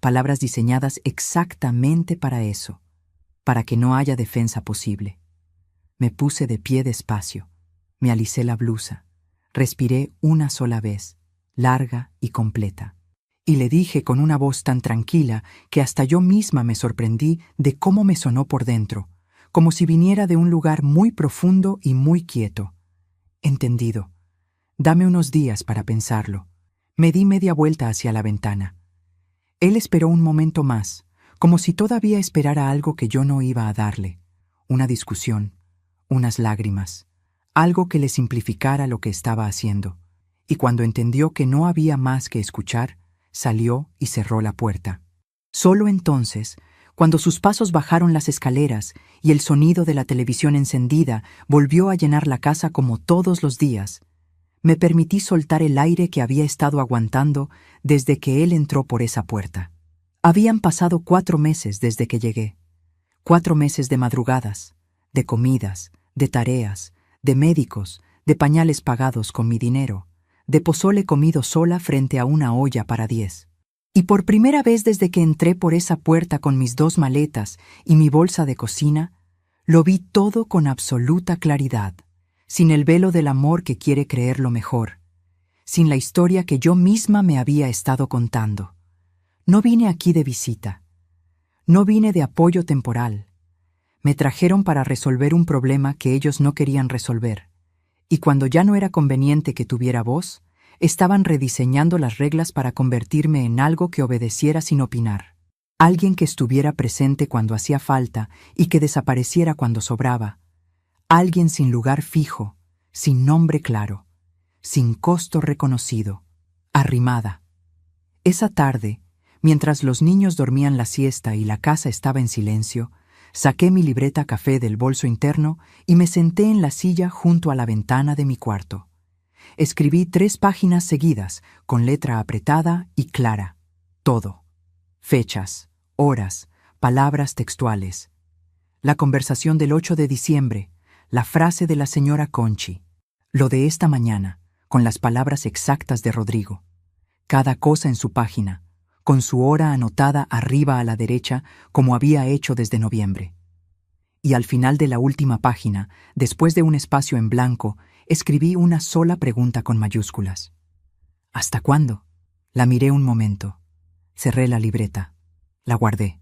Palabras diseñadas exactamente para eso, para que no haya defensa posible». Me puse de pie despacio, me alicé la blusa, respiré una sola vez, larga y completa, y le dije con una voz tan tranquila que hasta yo misma me sorprendí de cómo me sonó por dentro, como si viniera de un lugar muy profundo y muy quieto. «Entendido. Dame unos días para pensarlo». Me di media vuelta hacia la ventana. Él esperó un momento más, como si todavía esperara algo que yo no iba a darle. Una discusión, unas lágrimas, algo que le simplificara lo que estaba haciendo. Y cuando entendió que no había más que escuchar, salió y cerró la puerta. Solo entonces, cuando sus pasos bajaron las escaleras y el sonido de la televisión encendida volvió a llenar la casa como todos los días, me permití soltar el aire que había estado aguantando desde que él entró por esa puerta. Habían pasado 4 meses desde que llegué. 4 meses de madrugadas, de comidas, de tareas, de médicos, de pañales pagados con mi dinero, de pozole comido sola frente a una olla para 10. Y por primera vez desde que entré por esa puerta con mis 2 maletas y mi bolsa de cocina, lo vi todo con absoluta claridad, sin el velo del amor que quiere creer lo mejor, sin la historia que yo misma me había estado contando. No vine aquí de visita. No vine de apoyo temporal. Me trajeron para resolver un problema que ellos no querían resolver, y cuando ya no era conveniente que tuviera voz, estaban rediseñando las reglas para convertirme en algo que obedeciera sin opinar. Alguien que estuviera presente cuando hacía falta y que desapareciera cuando sobraba. Alguien sin lugar fijo, sin nombre claro, sin costo reconocido, arrimada. Esa tarde, mientras los niños dormían la siesta y la casa estaba en silencio, saqué mi libreta café del bolso interno y me senté en la silla junto a la ventana de mi cuarto. Escribí 3 páginas seguidas, con letra apretada y clara. Todo. Fechas, horas, palabras textuales. La conversación del 8 de diciembre, la frase de la señora Conchi. Lo de esta mañana, con las palabras exactas de Rodrigo. Cada cosa en su página, con su hora anotada arriba a la derecha como había hecho desde noviembre. y al final de la última página, después de un espacio en blanco, escribí una sola pregunta con mayúsculas. ¿Hasta cuándo? La miré un momento. Cerré la libreta. La guardé.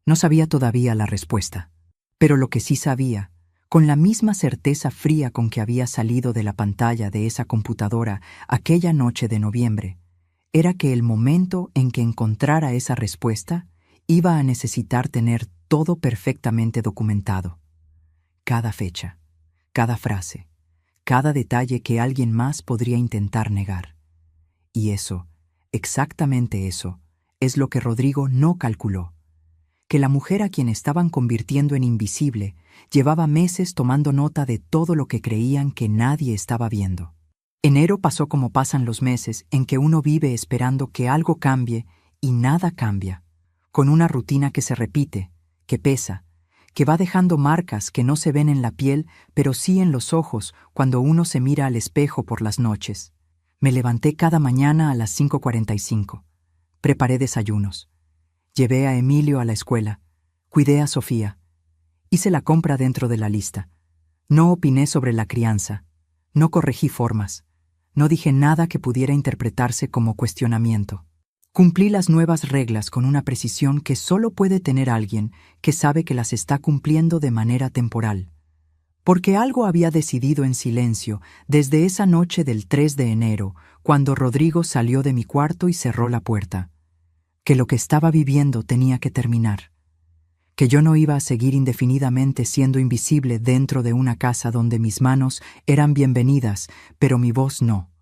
No sabía todavía la respuesta. Pero lo que sí sabía, con la misma certeza fría con que había salido de la pantalla de esa computadora aquella noche de noviembre, era que el momento en que encontrara esa respuesta iba a necesitar tener todo perfectamente documentado. Cada fecha, cada frase, cada detalle que alguien más podría intentar negar. Y eso, exactamente eso, es lo que Rodrigo no calculó. Que la mujer a quien estaban convirtiendo en invisible llevaba meses tomando nota de todo lo que creían que nadie estaba viendo. Enero pasó como pasan los meses en que uno vive esperando que algo cambie y nada cambia, con una rutina que se repite, que pesa, que va dejando marcas que no se ven en la piel, pero sí en los ojos cuando uno se mira al espejo por las noches. Me levanté cada mañana a las 5:45. Preparé desayunos. Llevé a Emilio a la escuela. Cuidé a Sofía. Hice la compra dentro de la lista. No opiné sobre la crianza. No corregí formas. No dije nada que pudiera interpretarse como cuestionamiento. Cumplí las nuevas reglas con una precisión que solo puede tener alguien que sabe que las está cumpliendo de manera temporal. Porque algo había decidido en silencio desde esa noche del 3 de enero, cuando Rodrigo salió de mi cuarto y cerró la puerta. Que lo que estaba viviendo tenía que terminar. Que yo no iba a seguir indefinidamente siendo invisible dentro de una casa donde mis manos eran bienvenidas, pero mi voz no.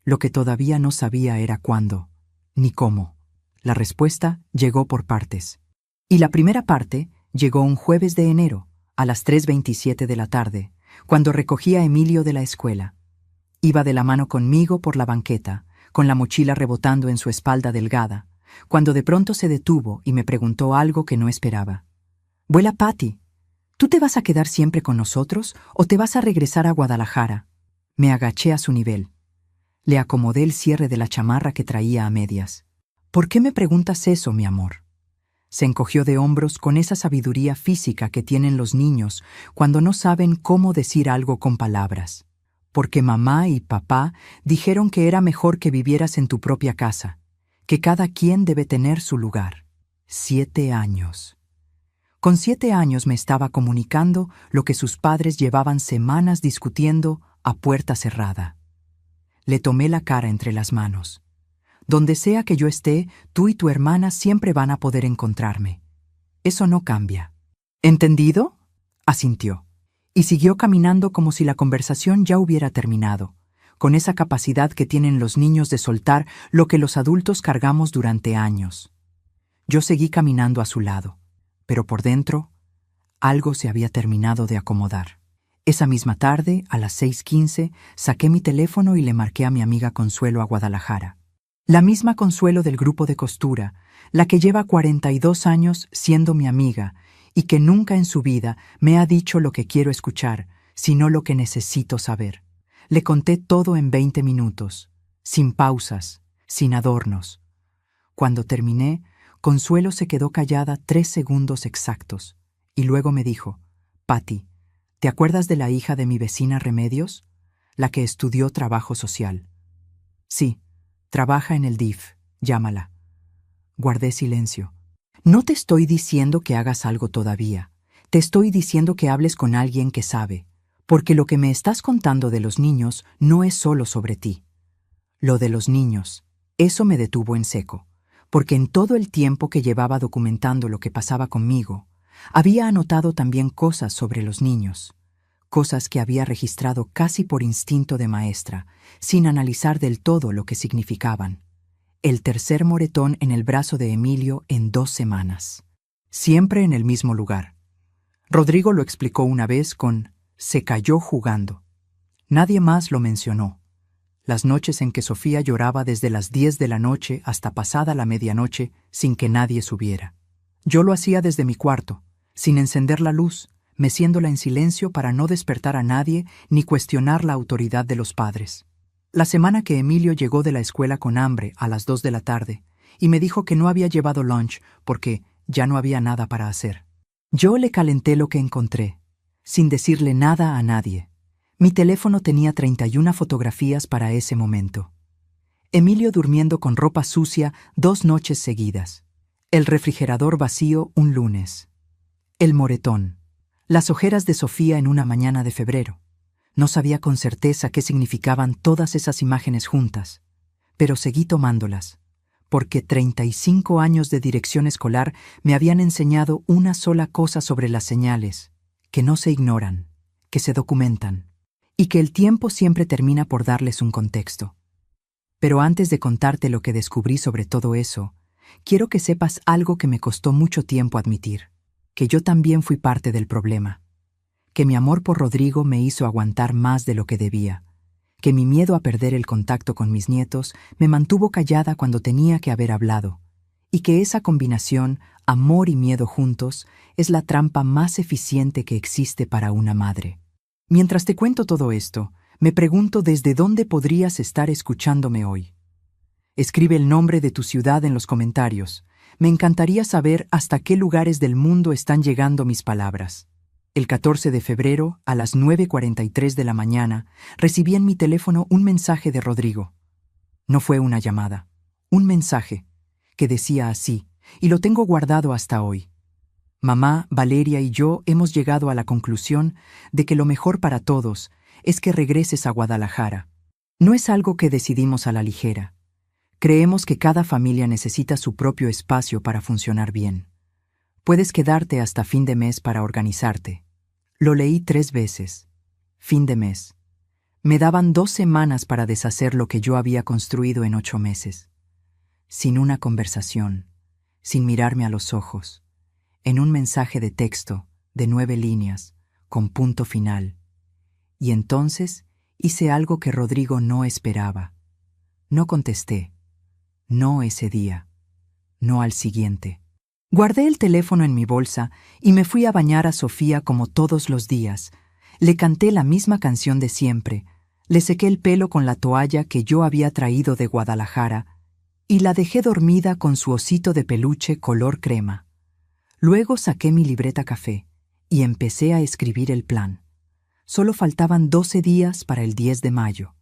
Lo que todavía no sabía era cuándo, ni cómo. La respuesta llegó por partes. Y la primera parte llegó un jueves de enero, a las 3:27 de la tarde, cuando recogí a Emilio de la escuela. Iba de la mano conmigo por la banqueta, con la mochila rebotando en su espalda delgada, cuando de pronto se detuvo y me preguntó algo que no esperaba. «Vuela, Patty, ¿tú te vas a quedar siempre con nosotros o te vas a regresar a Guadalajara?» Me agaché a su nivel. Le acomodé el cierre de la chamarra que traía a medias. «¿Por qué me preguntas eso, mi amor?» Se encogió de hombros con esa sabiduría física que tienen los niños cuando no saben cómo decir algo con palabras. «Porque mamá y papá dijeron que era mejor que vivieras en tu propia casa, que cada quien debe tener su lugar». 7 años. Con 7 años me estaba comunicando lo que sus padres llevaban semanas discutiendo a puerta cerrada. Le tomé la cara entre las manos. «Donde sea que yo esté, tú y tu hermana siempre van a poder encontrarme. Eso no cambia». «¿Entendido?», asintió. Y siguió caminando como si la conversación ya hubiera terminado, con esa capacidad que tienen los niños de soltar lo que los adultos cargamos durante años. Yo seguí caminando a su lado, pero por dentro, algo se había terminado de acomodar. Esa misma tarde, a las 6:15, saqué mi teléfono y le marqué a mi amiga Consuelo a Guadalajara. La misma Consuelo del grupo de costura, la que lleva 42 años siendo mi amiga y que nunca en su vida me ha dicho lo que quiero escuchar, sino lo que necesito saber. Le conté todo en 20 minutos, sin pausas, sin adornos. Cuando terminé, Consuelo se quedó callada 3 segundos exactos, y luego me dijo: «Patty, ¿te acuerdas de la hija de mi vecina Remedios? La que estudió trabajo social». «Sí, trabaja en el DIF, llámala». Guardé silencio. «No te estoy diciendo que hagas algo todavía. Te estoy diciendo que hables con alguien que sabe. Porque lo que me estás contando de los niños no es solo sobre ti». Lo de los niños, eso me detuvo en seco, porque en todo el tiempo que llevaba documentando lo que pasaba conmigo, había anotado también cosas sobre los niños, cosas que había registrado casi por instinto de maestra, sin analizar del todo lo que significaban. El tercer moretón en el brazo de Emilio en 2 semanas. Siempre en el mismo lugar. Rodrigo lo explicó una vez con: «se cayó jugando». Nadie más lo mencionó. Las noches en que Sofía lloraba desde las 10 de la noche hasta pasada la medianoche sin que nadie supiera. Yo lo hacía desde mi cuarto, sin encender la luz, meciéndola en silencio para no despertar a nadie ni cuestionar la autoridad de los padres. La semana que Emilio llegó de la escuela con hambre a las 2 de la tarde y me dijo que no había llevado lunch porque ya no había nada para hacer. Yo le calenté lo que encontré, sin decirle nada a nadie. Mi teléfono tenía 31 fotografías para ese momento. Emilio durmiendo con ropa sucia 2 noches seguidas. El refrigerador vacío un lunes. El moretón. Las ojeras de Sofía en una mañana de febrero. No sabía con certeza qué significaban todas esas imágenes juntas, pero seguí tomándolas, porque 35 años de dirección escolar me habían enseñado una sola cosa sobre las señales, que no se ignoran, que se documentan, y que el tiempo siempre termina por darles un contexto. Pero antes de contarte lo que descubrí sobre todo eso, quiero que sepas algo que me costó mucho tiempo admitir, que yo también fui parte del problema, que mi amor por Rodrigo me hizo aguantar más de lo que debía, que mi miedo a perder el contacto con mis nietos me mantuvo callada cuando tenía que haber hablado, y que esa combinación, amor y miedo juntos, es la trampa más eficiente que existe para una madre. Mientras te cuento todo esto, me pregunto desde dónde podrías estar escuchándome hoy. Escribe el nombre de tu ciudad en los comentarios. Me encantaría saber hasta qué lugares del mundo están llegando mis palabras. El 14 de febrero, a las 9:43 de la mañana, recibí en mi teléfono un mensaje de Rodrigo. No fue una llamada, un mensaje, que decía así, y lo tengo guardado hasta hoy. Mamá, Valeria y yo hemos llegado a la conclusión de que lo mejor para todos es que regreses a Guadalajara. No es algo que decidimos a la ligera. Creemos que cada familia necesita su propio espacio para funcionar bien. Puedes quedarte hasta fin de mes para organizarte. Lo leí 3 veces. Fin de mes. Me daban 2 semanas para deshacer lo que yo había construido en 8 meses. Sin una conversación, sin mirarme a los ojos, en un mensaje de texto de 9 líneas, con punto final. Y entonces hice algo que Rodrigo no esperaba. No contesté. No ese día. No al siguiente. Guardé el teléfono en mi bolsa y me fui a bañar a Sofía como todos los días. Le canté la misma canción de siempre, le sequé el pelo con la toalla que yo había traído de Guadalajara y la dejé dormida con su osito de peluche color crema. Luego saqué mi libreta café y empecé a escribir el plan. Solo faltaban 12 días para el 10 de mayo.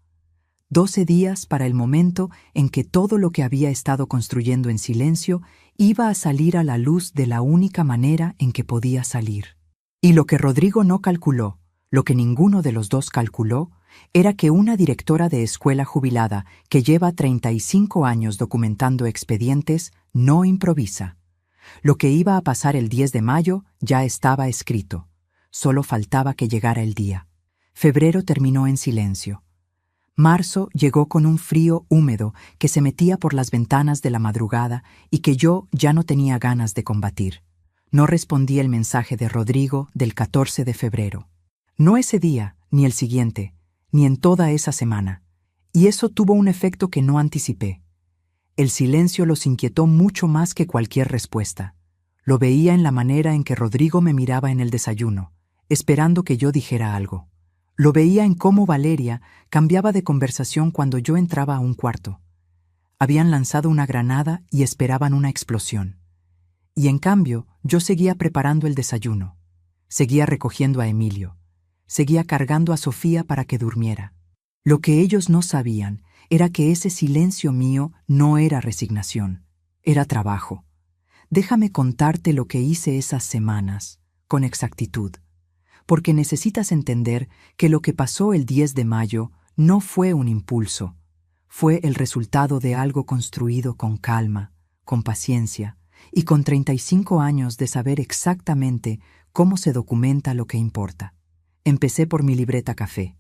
12 días para el momento en que todo lo que había estado construyendo en silencio iba a salir a la luz de la única manera en que podía salir. Y lo que Rodrigo no calculó, lo que ninguno de los dos calculó, era que una directora de escuela jubilada que lleva 35 años documentando expedientes no improvisa. Lo que iba a pasar el 10 de mayo ya estaba escrito. Solo faltaba que llegara el día. Febrero terminó en silencio. Marzo llegó con un frío húmedo que se metía por las ventanas de la madrugada y que yo ya no tenía ganas de combatir. No respondí el mensaje de Rodrigo del 14 de febrero. No ese día, ni el siguiente, ni en toda esa semana. Y eso tuvo un efecto que no anticipé. El silencio los inquietó mucho más que cualquier respuesta. Lo veía en la manera en que Rodrigo me miraba en el desayuno, esperando que yo dijera algo. Lo veía en cómo Valeria cambiaba de conversación cuando yo entraba a un cuarto. Habían lanzado una granada y esperaban una explosión. Y en cambio, yo seguía preparando el desayuno. Seguía recogiendo a Emilio. Seguía cargando a Sofía para que durmiera. Lo que ellos no sabían era que ese silencio mío no era resignación, era trabajo. Déjame contarte lo que hice esas semanas, con exactitud. Porque necesitas entender que lo que pasó el 10 de mayo no fue un impulso, fue el resultado de algo construido con calma, con paciencia y con 35 años de saber exactamente cómo se documenta lo que importa. Empecé por mi libreta café.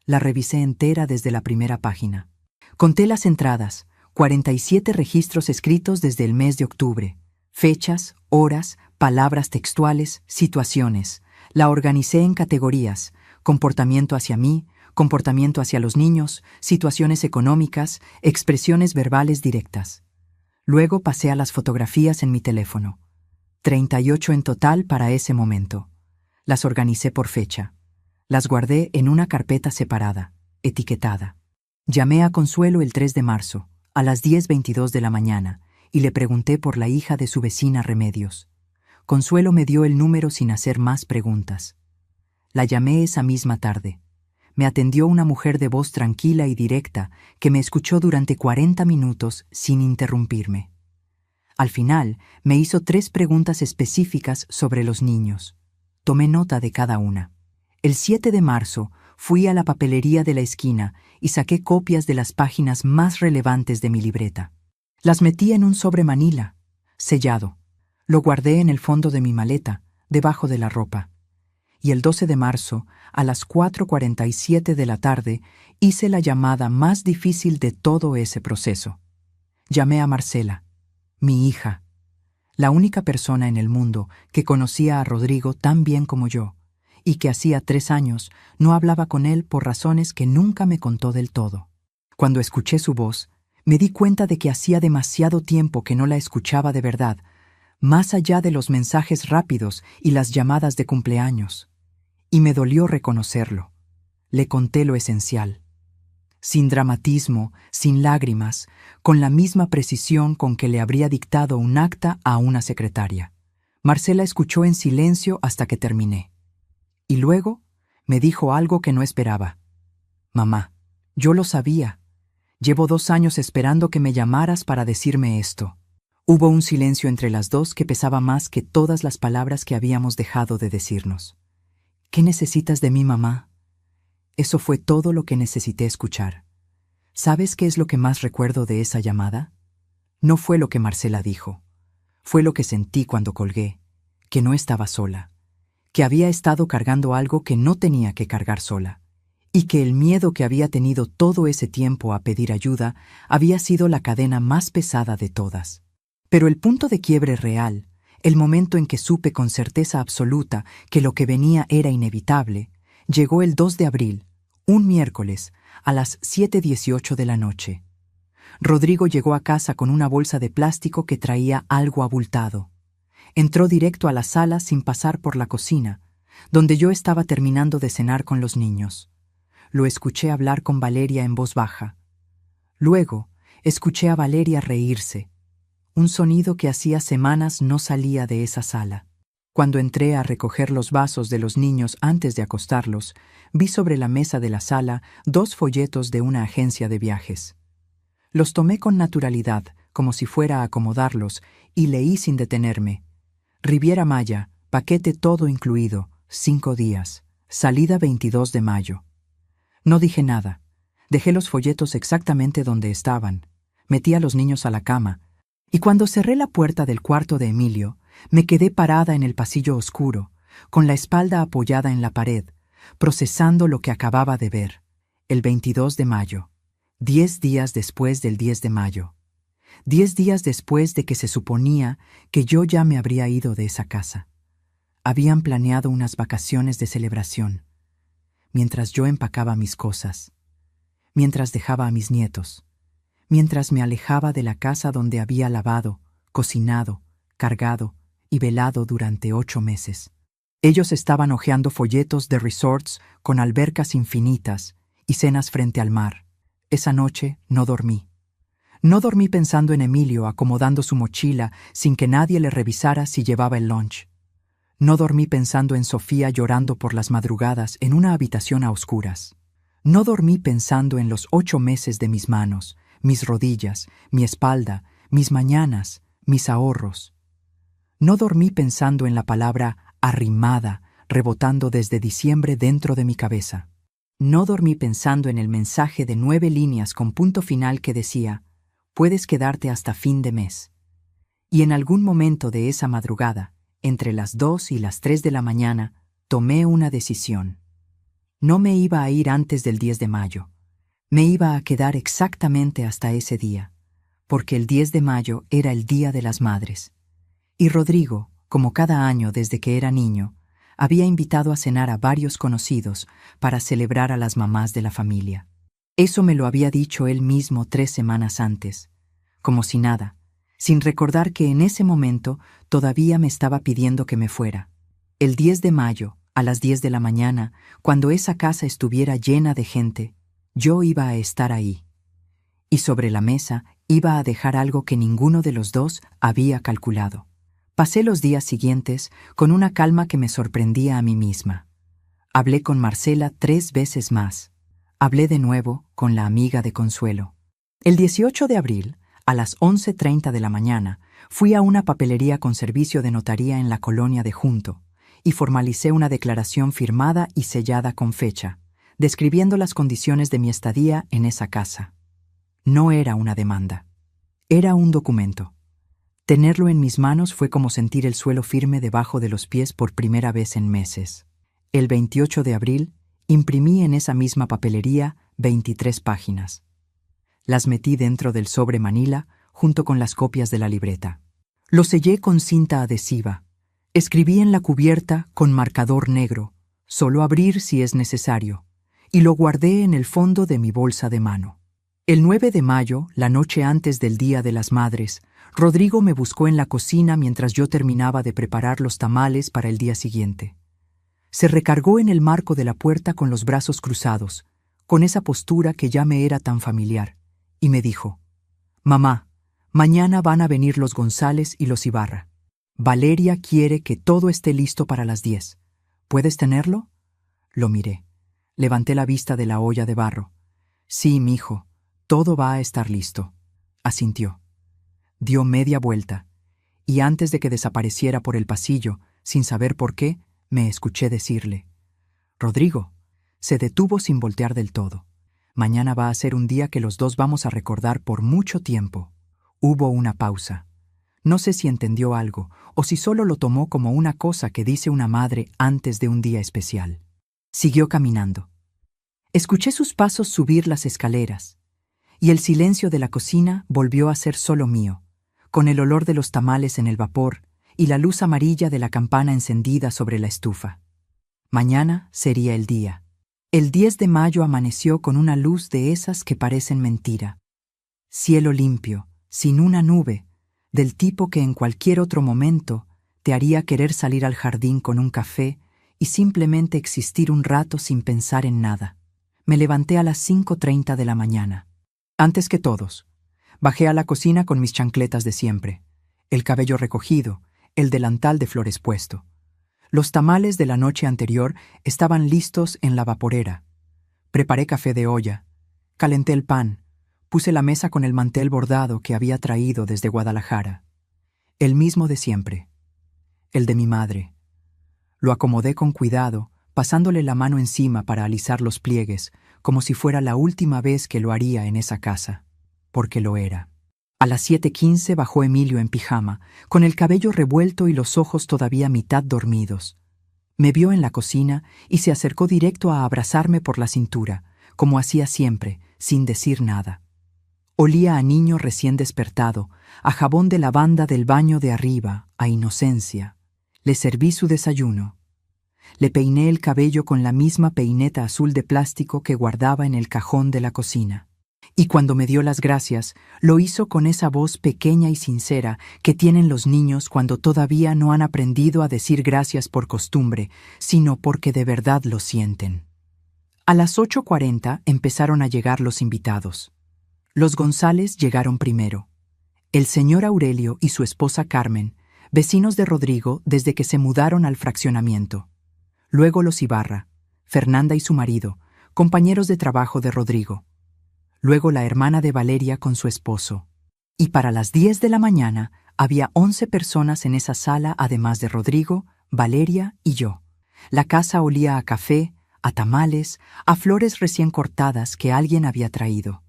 La revisé entera desde la primera página. Conté las entradas, 47 registros escritos desde el mes de octubre, fechas, horas, palabras textuales, situaciones. La organicé en categorías: comportamiento hacia mí, comportamiento hacia los niños, situaciones económicas, expresiones verbales directas. Luego pasé a las fotografías en mi teléfono. 38 en total para ese momento. Las organicé por fecha. Las guardé en una carpeta separada, etiquetada. Llamé a Consuelo el 3 de marzo, a las 10:22 de la mañana, y le pregunté por la hija de su vecina Remedios. Consuelo me dio el número sin hacer más preguntas. La llamé esa misma tarde. Me atendió una mujer de voz tranquila y directa que me escuchó durante 40 minutos sin interrumpirme. Al final, me hizo 3 preguntas específicas sobre los niños. Tomé nota de cada una. El 7 de marzo fui a la papelería de la esquina y saqué copias de las páginas más relevantes de mi libreta. Las metí en un sobre manila, sellado. Lo guardé en el fondo de mi maleta, debajo de la ropa. Y el 12 de marzo, a las 4:47 de la tarde, hice la llamada más difícil de todo ese proceso. Llamé a Marcela, mi hija, la única persona en el mundo que conocía a Rodrigo tan bien como yo, y que hacía 3 años no hablaba con él por razones que nunca me contó del todo. Cuando escuché su voz, me di cuenta de que hacía demasiado tiempo que no la escuchaba de verdad, más allá de los mensajes rápidos y las llamadas de cumpleaños. Y me dolió reconocerlo. Le conté lo esencial. Sin dramatismo, sin lágrimas, con la misma precisión con que le habría dictado un acta a una secretaria. Marcela escuchó en silencio hasta que terminé. Y luego me dijo algo que no esperaba. Mamá, yo lo sabía. Llevo 2 años esperando que me llamaras para decirme esto. Hubo un silencio entre las dos que pesaba más que todas las palabras que habíamos dejado de decirnos. ¿Qué necesitas de mí, mamá? Eso fue todo lo que necesité escuchar. ¿Sabes qué es lo que más recuerdo de esa llamada? No fue lo que Marcela dijo. Fue lo que sentí cuando colgué, que no estaba sola, que había estado cargando algo que no tenía que cargar sola, y que el miedo que había tenido todo ese tiempo a pedir ayuda había sido la cadena más pesada de todas. Pero el punto de quiebre real, el momento en que supe con certeza absoluta que lo que venía era inevitable, llegó el 2 de abril, un miércoles, a las 7:18 de la noche. Rodrigo llegó a casa con una bolsa de plástico que traía algo abultado. Entró directo a la sala sin pasar por la cocina, donde yo estaba terminando de cenar con los niños. Lo escuché hablar con Valeria en voz baja. Luego, escuché a Valeria reírse, un sonido que hacía semanas no salía de esa sala. Cuando entré a recoger los vasos de los niños antes de acostarlos, vi sobre la mesa de la sala 2 folletos de una agencia de viajes. Los tomé con naturalidad, como si fuera a acomodarlos, y leí sin detenerme. Riviera Maya, paquete todo incluido, 5 días, salida 22 de mayo. No dije nada. Dejé los folletos exactamente donde estaban. Metí a los niños a la cama, y cuando cerré la puerta del cuarto de Emilio, me quedé parada en el pasillo oscuro, con la espalda apoyada en la pared, procesando lo que acababa de ver. El 22 de mayo, 10 días después del 10 de mayo. 10 días después de que se suponía que yo ya me habría ido de esa casa. Habían planeado unas vacaciones de celebración, mientras yo empacaba mis cosas, mientras dejaba a mis nietos, mientras me alejaba de la casa donde había lavado, cocinado, cargado y velado durante 8 meses. Ellos estaban hojeando folletos de resorts con albercas infinitas y cenas frente al mar. Esa noche no dormí. No dormí pensando en Emilio acomodando su mochila sin que nadie le revisara si llevaba el lunch. No dormí pensando en Sofía llorando por las madrugadas en una habitación a oscuras. No dormí pensando en los 8 meses de mis manos, mis rodillas, mi espalda, mis mañanas, mis ahorros. No dormí pensando en la palabra arrimada, rebotando desde diciembre dentro de mi cabeza. No dormí pensando en el mensaje de 9 líneas con punto final que decía, puedes quedarte hasta fin de mes. Y en algún momento de esa madrugada, entre las 2 y las 3 de la mañana, tomé una decisión. No me iba a ir antes del 10 de mayo. Me iba a quedar exactamente hasta ese día, porque el 10 de mayo era el Día de las Madres. Y Rodrigo, como cada año desde que era niño, había invitado a cenar a varios conocidos para celebrar a las mamás de la familia. Eso me lo había dicho él mismo 3 semanas antes, como si nada, sin recordar que en ese momento todavía me estaba pidiendo que me fuera. El 10 de mayo, a las 10 de la mañana, cuando esa casa estuviera llena de gente, yo iba a estar ahí. Y sobre la mesa iba a dejar algo que ninguno de los dos había calculado. Pasé los días siguientes con una calma que me sorprendía a mí misma. Hablé con Marcela 3 veces más. Hablé de nuevo con la amiga de Consuelo. El 18 de abril, a las 11:30 de la mañana, fui a una papelería con servicio de notaría en la colonia de Junto y formalicé una declaración firmada y sellada con fecha, describiendo las condiciones de mi estadía en esa casa. No era una demanda. Era un documento. Tenerlo en mis manos fue como sentir el suelo firme debajo de los pies por primera vez en meses. El 28 de abril, imprimí en esa misma papelería 23 páginas. Las metí dentro del sobre manila junto con las copias de la libreta. Lo sellé con cinta adhesiva. Escribí en la cubierta con marcador negro, solo abrir si es necesario, y lo guardé en el fondo de mi bolsa de mano. El 9 de mayo, la noche antes del Día de las Madres, Rodrigo me buscó en la cocina mientras yo terminaba de preparar los tamales para el día siguiente. Se recargó en el marco de la puerta con los brazos cruzados, con esa postura que ya me era tan familiar, y me dijo: «Mamá, mañana van a venir los González y los Ibarra. Valeria quiere que todo esté listo para las 10. ¿Puedes tenerlo?». Lo miré. Levanté la vista de la olla de barro. «Sí, mijo, todo va a estar listo», asintió. Dio media vuelta, y antes de que desapareciera por el pasillo, sin saber por qué, me escuché decirle: «Rodrigo». Se detuvo sin voltear del todo. «Mañana va a ser un día que los dos vamos a recordar por mucho tiempo». Hubo una pausa. No sé si entendió algo, o si solo lo tomó como una cosa que dice una madre antes de un día especial. Siguió caminando. Escuché sus pasos subir las escaleras, y el silencio de la cocina volvió a ser solo mío, con el olor de los tamales en el vapor y la luz amarilla de la campana encendida sobre la estufa. Mañana sería el día. El 10 de mayo amaneció con una luz de esas que parecen mentira. Cielo limpio, sin una nube, del tipo que en cualquier otro momento te haría querer salir al jardín con un café y simplemente existir un rato sin pensar en nada. Me levanté a las 5:30 de la mañana. Antes que todos, bajé a la cocina con mis chancletas de siempre, el cabello recogido, el delantal de flores puesto. Los tamales de la noche anterior estaban listos en la vaporera. Preparé café de olla, calenté el pan, puse la mesa con el mantel bordado que había traído desde Guadalajara. El mismo de siempre, el de mi madre. Lo acomodé con cuidado, pasándole la mano encima para alisar los pliegues, como si fuera la última vez que lo haría en esa casa, porque lo era. A las 7:15 bajó Emilio en pijama, con el cabello revuelto y los ojos todavía mitad dormidos. Me vio en la cocina y se acercó directo a abrazarme por la cintura, como hacía siempre, sin decir nada. Olía a niño recién despertado, a jabón de lavanda del baño de arriba, a inocencia. Le serví su desayuno. Le peiné el cabello con la misma peineta azul de plástico que guardaba en el cajón de la cocina. Y cuando me dio las gracias, lo hizo con esa voz pequeña y sincera que tienen los niños cuando todavía no han aprendido a decir gracias por costumbre, sino porque de verdad lo sienten. A las 8:40 empezaron a llegar los invitados. Los González llegaron primero. El señor Aurelio y su esposa Carmen, vecinos de Rodrigo desde que se mudaron al fraccionamiento. Luego los Ibarra, Fernanda y su marido, compañeros de trabajo de Rodrigo. Luego la hermana de Valeria con su esposo. Y para las 10 de la mañana había 11 personas en esa sala además de Rodrigo, Valeria y yo. La casa olía a café, a tamales, a flores recién cortadas que alguien había traído.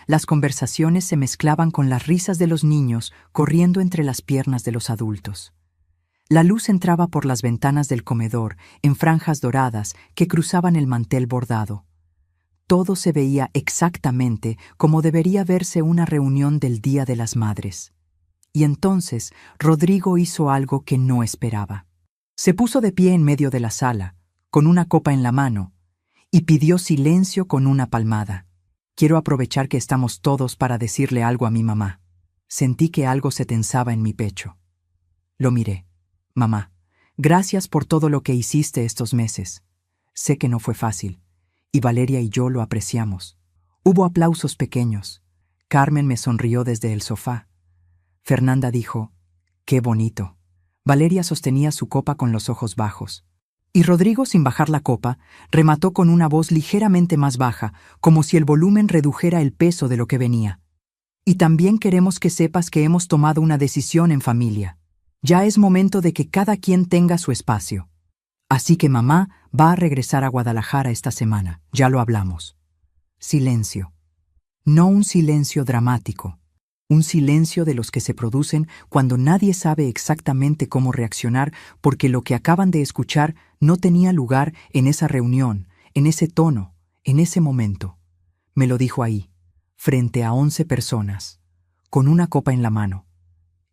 Las conversaciones se mezclaban con las risas de los niños corriendo entre las piernas de los adultos. La luz entraba por las ventanas del comedor en franjas doradas que cruzaban el mantel bordado. Todo se veía exactamente como debería verse una reunión del Día de las Madres. Y entonces Rodrigo hizo algo que no esperaba. Se puso de pie en medio de la sala, con una copa en la mano, y pidió silencio con una palmada. Quiero aprovechar que estamos todos para decirle algo a mi mamá. Sentí que algo se tensaba en mi pecho. Lo miré. Mamá, gracias por todo lo que hiciste estos meses. Sé que no fue fácil. Y Valeria y yo lo apreciamos. Hubo aplausos pequeños. Carmen me sonrió desde el sofá. Fernanda dijo: «Qué bonito». Valeria sostenía su copa con los ojos bajos. Y Rodrigo, sin bajar la copa, remató con una voz ligeramente más baja, como si el volumen redujera el peso de lo que venía. Y también queremos que sepas que hemos tomado una decisión en familia. Ya es momento de que cada quien tenga su espacio. Así que mamá va a regresar a Guadalajara esta semana, ya lo hablamos. Silencio. No un silencio dramático. Un silencio de los que se producen cuando nadie sabe exactamente cómo reaccionar porque lo que acaban de escuchar no tenía lugar en esa reunión, en ese tono, en ese momento. Me lo dijo ahí, frente a 11 personas, con una copa en la mano,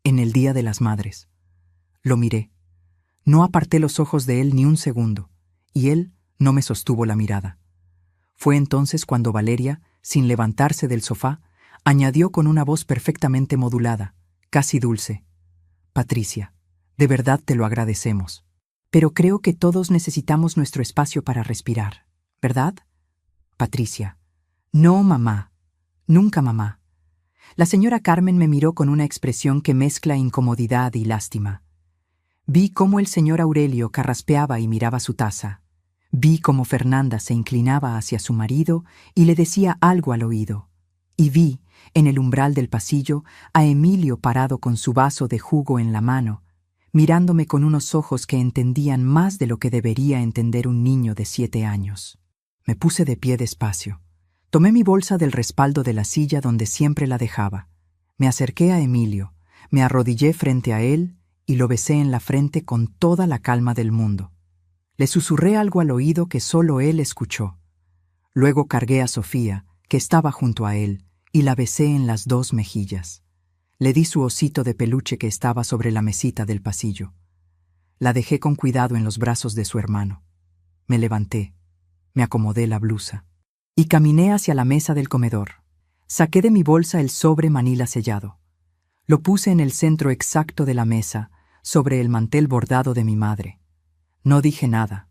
en el Día de las Madres. Lo miré. No aparté los ojos de él ni un segundo, y él no me sostuvo la mirada. Fue entonces cuando Valeria, sin levantarse del sofá, añadió con una voz perfectamente modulada, casi dulce: Patricia, de verdad te lo agradecemos. Pero creo que todos necesitamos nuestro espacio para respirar, ¿verdad? Patricia: no, mamá. Nunca, mamá. La señora Carmen me miró con una expresión que mezcla incomodidad y lástima. Vi cómo el señor Aurelio carraspeaba y miraba su taza. Vi cómo Fernanda se inclinaba hacia su marido y le decía algo al oído. Y vi, en el umbral del pasillo, a Emilio parado con su vaso de jugo en la mano, mirándome con unos ojos que entendían más de lo que debería entender un niño de 7 años. Me puse de pie despacio. Tomé mi bolsa del respaldo de la silla donde siempre la dejaba. Me acerqué a Emilio, me arrodillé frente a él y lo besé en la frente con toda la calma del mundo. Le susurré algo al oído que solo él escuchó. Luego cargué a Sofía, que estaba junto a él, y la besé en las 2 mejillas. Le di su osito de peluche que estaba sobre la mesita del pasillo. La dejé con cuidado en los brazos de su hermano. Me levanté, me acomodé la blusa y caminé hacia la mesa del comedor. Saqué de mi bolsa el sobre manila sellado. Lo puse en el centro exacto de la mesa, sobre el mantel bordado de mi madre. No dije nada,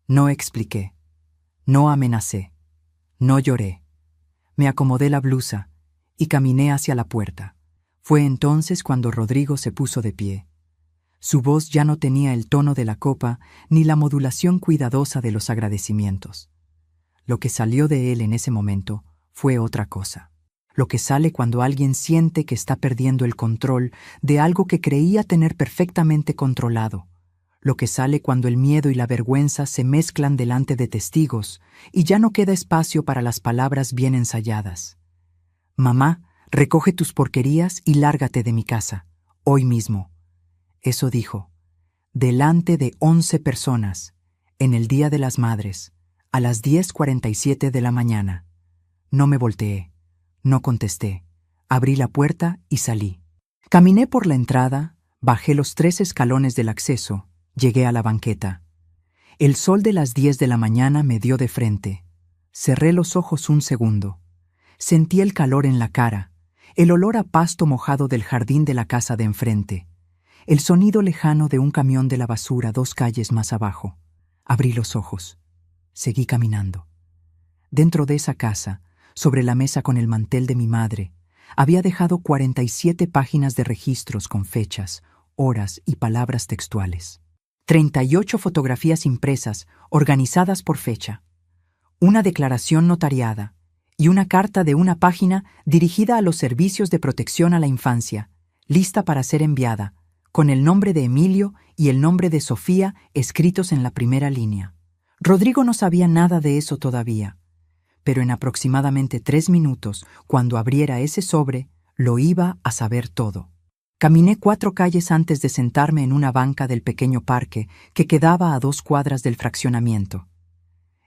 no expliqué, no amenacé, no lloré. Me acomodé la blusa y caminé hacia la puerta. Fue entonces cuando Rodrigo se puso de pie. Su voz ya no tenía el tono de la copa ni la modulación cuidadosa de los agradecimientos. Lo que salió de él en ese momento fue otra cosa. Lo que sale cuando alguien siente que está perdiendo el control de algo que creía tener perfectamente controlado. Lo que sale cuando el miedo y la vergüenza se mezclan delante de testigos y ya no queda espacio para las palabras bien ensayadas. Mamá, recoge tus porquerías y lárgate de mi casa, hoy mismo. Eso dijo, delante de 11 personas, en el Día de las Madres, a las 10:47 de la mañana. No me volteé, no contesté. Abrí la puerta y salí. Caminé por la entrada, bajé los 3 escalones del acceso, llegué a la banqueta. El sol de las 10 de la mañana me dio de frente. Cerré los ojos un segundo. Sentí el calor en la cara, el olor a pasto mojado del jardín de la casa de enfrente, el sonido lejano de un camión de la basura 2 calles más abajo. Abrí los ojos. Seguí caminando. Dentro de esa casa, sobre la mesa con el mantel de mi madre, había dejado 47 páginas de registros con fechas, horas y palabras textuales. 38 fotografías impresas, organizadas por fecha. Una declaración notariada y una carta de 1 página dirigida a los servicios de protección a la infancia, lista para ser enviada, con el nombre de Emilio y el nombre de Sofía escritos en la primera línea. Rodrigo no sabía nada de eso todavía, pero en aproximadamente 3 minutos, cuando abriera ese sobre, lo iba a saber todo. Caminé 4 calles antes de sentarme en una banca del pequeño parque que quedaba a 2 cuadras del fraccionamiento.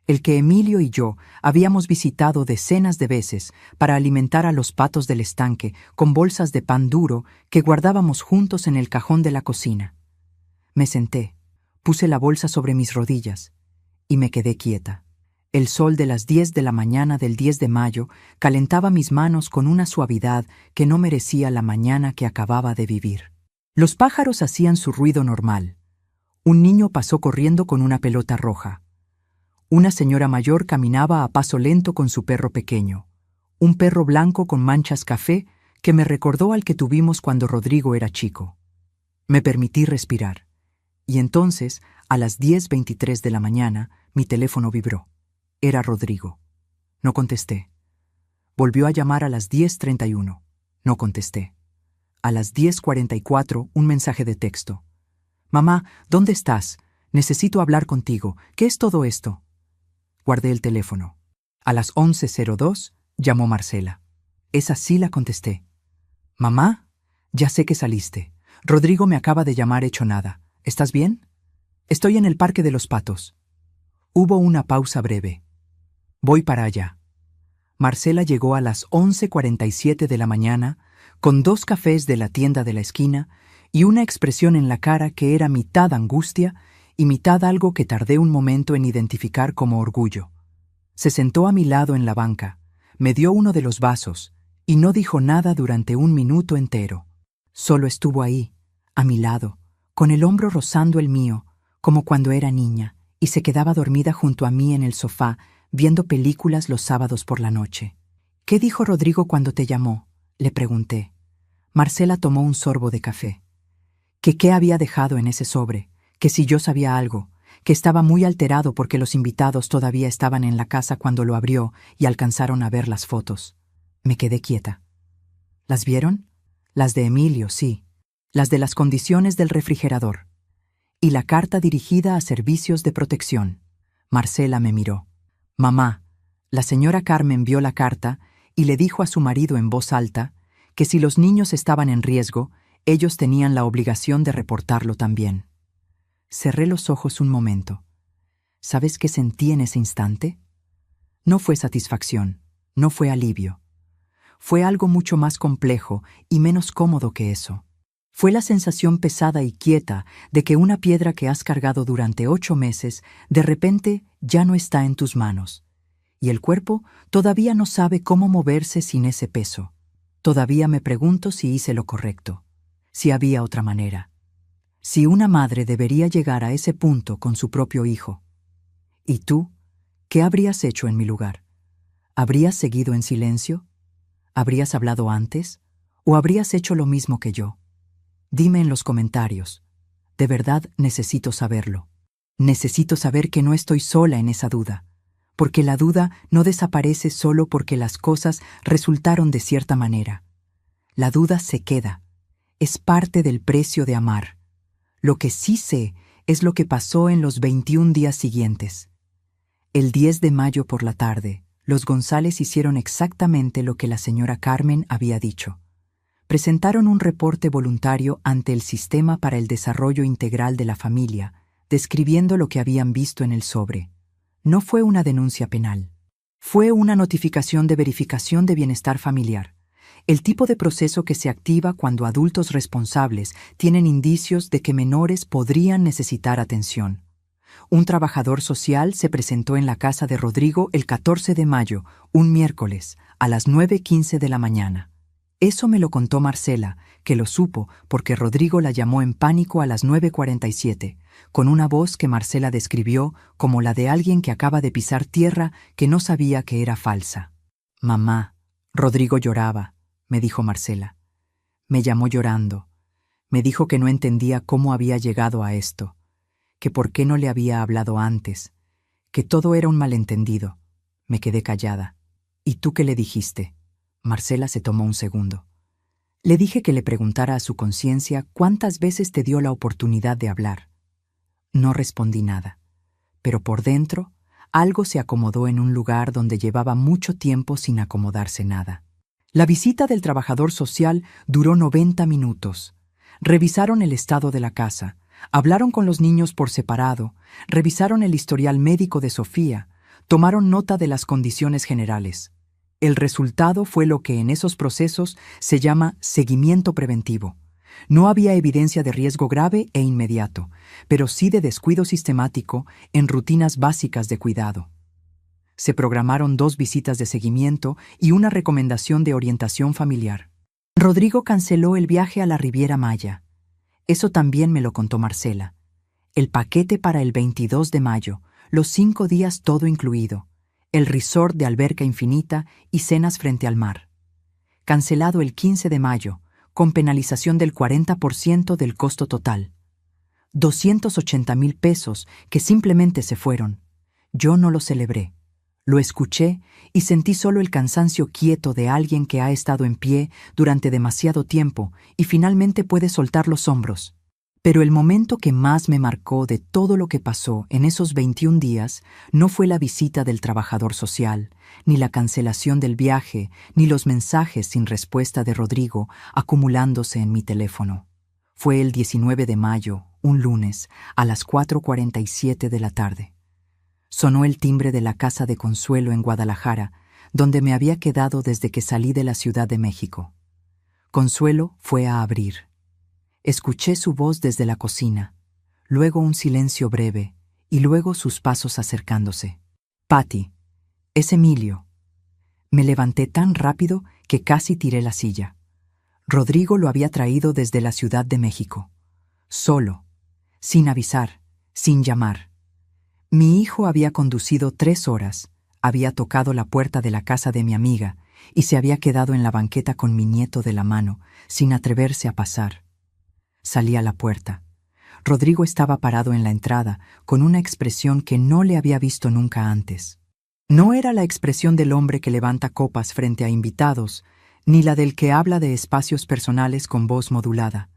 El que Emilio y yo habíamos visitado decenas de veces para alimentar a los patos del estanque con bolsas de pan duro que guardábamos juntos en el cajón de la cocina. Me senté, puse la bolsa sobre mis rodillas y me quedé quieta. El sol de las 10 de la mañana del 10 de mayo calentaba mis manos con una suavidad que no merecía la mañana que acababa de vivir. Los pájaros hacían su ruido normal. Un niño pasó corriendo con una pelota roja. Una señora mayor caminaba a paso lento con su perro pequeño, un perro blanco con manchas café que me recordó al que tuvimos cuando Rodrigo era chico. Me permití respirar. Y entonces, a las 10:23 de la mañana, mi teléfono vibró. Era Rodrigo. No contesté. Volvió a llamar a las 10:31. No contesté. A las 10:44, un mensaje de texto. «Mamá, ¿dónde estás? Necesito hablar contigo. ¿Qué es todo esto?» Guardé el teléfono. A las 11:02, llamó Marcela. Esa sí la contesté. «Mamá, ya sé que saliste. Rodrigo me acaba de llamar hecho nada. ¿Estás bien?» «Estoy en el Parque de los Patos». Hubo una pausa breve. «Voy para allá». Marcela llegó a las 11:47 de la mañana con 2 cafés de la tienda de la esquina y una expresión en la cara que era mitad angustia y mitad algo que tardé un momento en identificar como orgullo. Se sentó a mi lado en la banca, me dio uno de los vasos y no dijo nada durante 1 minuto entero. Solo estuvo ahí, a mi lado, con el hombro rozando el mío, como cuando era niña, y se quedaba dormida junto a mí en el sofá, viendo películas los sábados por la noche. «¿Qué dijo Rodrigo cuando te llamó?», le pregunté. Marcela tomó un sorbo de café. Que qué había dejado en ese sobre, que si yo sabía algo, que estaba muy alterado porque los invitados todavía estaban en la casa cuando lo abrió y alcanzaron a ver las fotos. Me quedé quieta. ¿Las vieron? Las de Emilio, sí. Las de las condiciones del refrigerador. Y la carta dirigida a servicios de protección. Marcela me miró. «Mamá, la señora Carmen vio la carta y le dijo a su marido en voz alta que si los niños estaban en riesgo, ellos tenían la obligación de reportarlo también». Cerré los ojos un momento. ¿Sabes qué sentí en ese instante? No fue satisfacción, no fue alivio. Fue algo mucho más complejo y menos cómodo que eso. Fue la sensación pesada y quieta de que una piedra que has cargado durante 8 meses de repente ya no está en tus manos. Y el cuerpo todavía no sabe cómo moverse sin ese peso. Todavía me pregunto si hice lo correcto, si había otra manera. Si una madre debería llegar a ese punto con su propio hijo. ¿Y tú? ¿Qué habrías hecho en mi lugar? ¿Habrías seguido en silencio? ¿Habrías hablado antes? ¿O habrías hecho lo mismo que yo? Dime en los comentarios. De verdad necesito saberlo. Necesito saber que no estoy sola en esa duda, porque la duda no desaparece solo porque las cosas resultaron de cierta manera. La duda se queda. Es parte del precio de amar. Lo que sí sé es lo que pasó en los 21 días siguientes. El 10 de mayo por la tarde, los González hicieron exactamente lo que la señora Carmen había dicho. Presentaron un reporte voluntario ante el Sistema para el Desarrollo Integral de la Familia, describiendo lo que habían visto en el sobre. No fue una denuncia penal. Fue una notificación de verificación de bienestar familiar. El tipo de proceso que se activa cuando adultos responsables tienen indicios de que menores podrían necesitar atención. Un trabajador social se presentó en la casa de Rodrigo el 14 de mayo, un miércoles, a las 9:15 de la mañana. Eso me lo contó Marcela, que lo supo porque Rodrigo la llamó en pánico a las 9:47, con una voz que Marcela describió como la de alguien que acaba de pisar tierra que no sabía que era falsa. «Mamá, Rodrigo lloraba», me dijo Marcela. Me llamó llorando. Me dijo que no entendía cómo había llegado a esto, que por qué no le había hablado antes, que todo era un malentendido. Me quedé callada. «¿Y tú qué le dijiste?» Marcela se tomó un segundo. Le dije que le preguntara a su conciencia cuántas veces te dio la oportunidad de hablar. No respondí nada, pero por dentro algo se acomodó en un lugar donde llevaba mucho tiempo sin acomodarse nada. La visita del trabajador social duró 90 minutos. Revisaron el estado de la casa, hablaron con los niños por separado, revisaron el historial médico de Sofía, tomaron nota de las condiciones generales. El resultado fue lo que en esos procesos se llama seguimiento preventivo. No había evidencia de riesgo grave e inmediato, pero sí de descuido sistemático en rutinas básicas de cuidado. Se programaron 2 visitas de seguimiento y una recomendación de orientación familiar. Rodrigo canceló el viaje a la Riviera Maya. Eso también me lo contó Marcela. El paquete para el 22 de mayo, los 5 días todo incluido, el resort de alberca infinita y cenas frente al mar. Cancelado el 15 de mayo, con penalización del 40% del costo total. 280,000 pesos que simplemente se fueron. Yo no lo celebré. Lo escuché y sentí solo el cansancio quieto de alguien que ha estado en pie durante demasiado tiempo y finalmente puede soltar los hombros. Pero el momento que más me marcó de todo lo que pasó en esos 21 días no fue la visita del trabajador social, ni la cancelación del viaje, ni los mensajes sin respuesta de Rodrigo acumulándose en mi teléfono. Fue el 19 de mayo, un lunes, a las 4:47 de la tarde. Sonó el timbre de la casa de Consuelo en Guadalajara, donde me había quedado desde que salí de la Ciudad de México. Consuelo fue a abrir. Escuché su voz desde la cocina, luego un silencio breve y luego sus pasos acercándose. «Patty, es Emilio». Me levanté tan rápido que casi tiré la silla. Rodrigo lo había traído desde la Ciudad de México. Solo, sin avisar, sin llamar. Mi hijo había conducido 3 horas, había tocado la puerta de la casa de mi amiga y se había quedado en la banqueta con mi nieto de la mano, sin atreverse a pasar. Salí a la puerta. Rodrigo estaba parado en la entrada, con una expresión que no le había visto nunca antes. No era la expresión del hombre que levanta copas frente a invitados, ni la del que habla de espacios personales con voz modulada.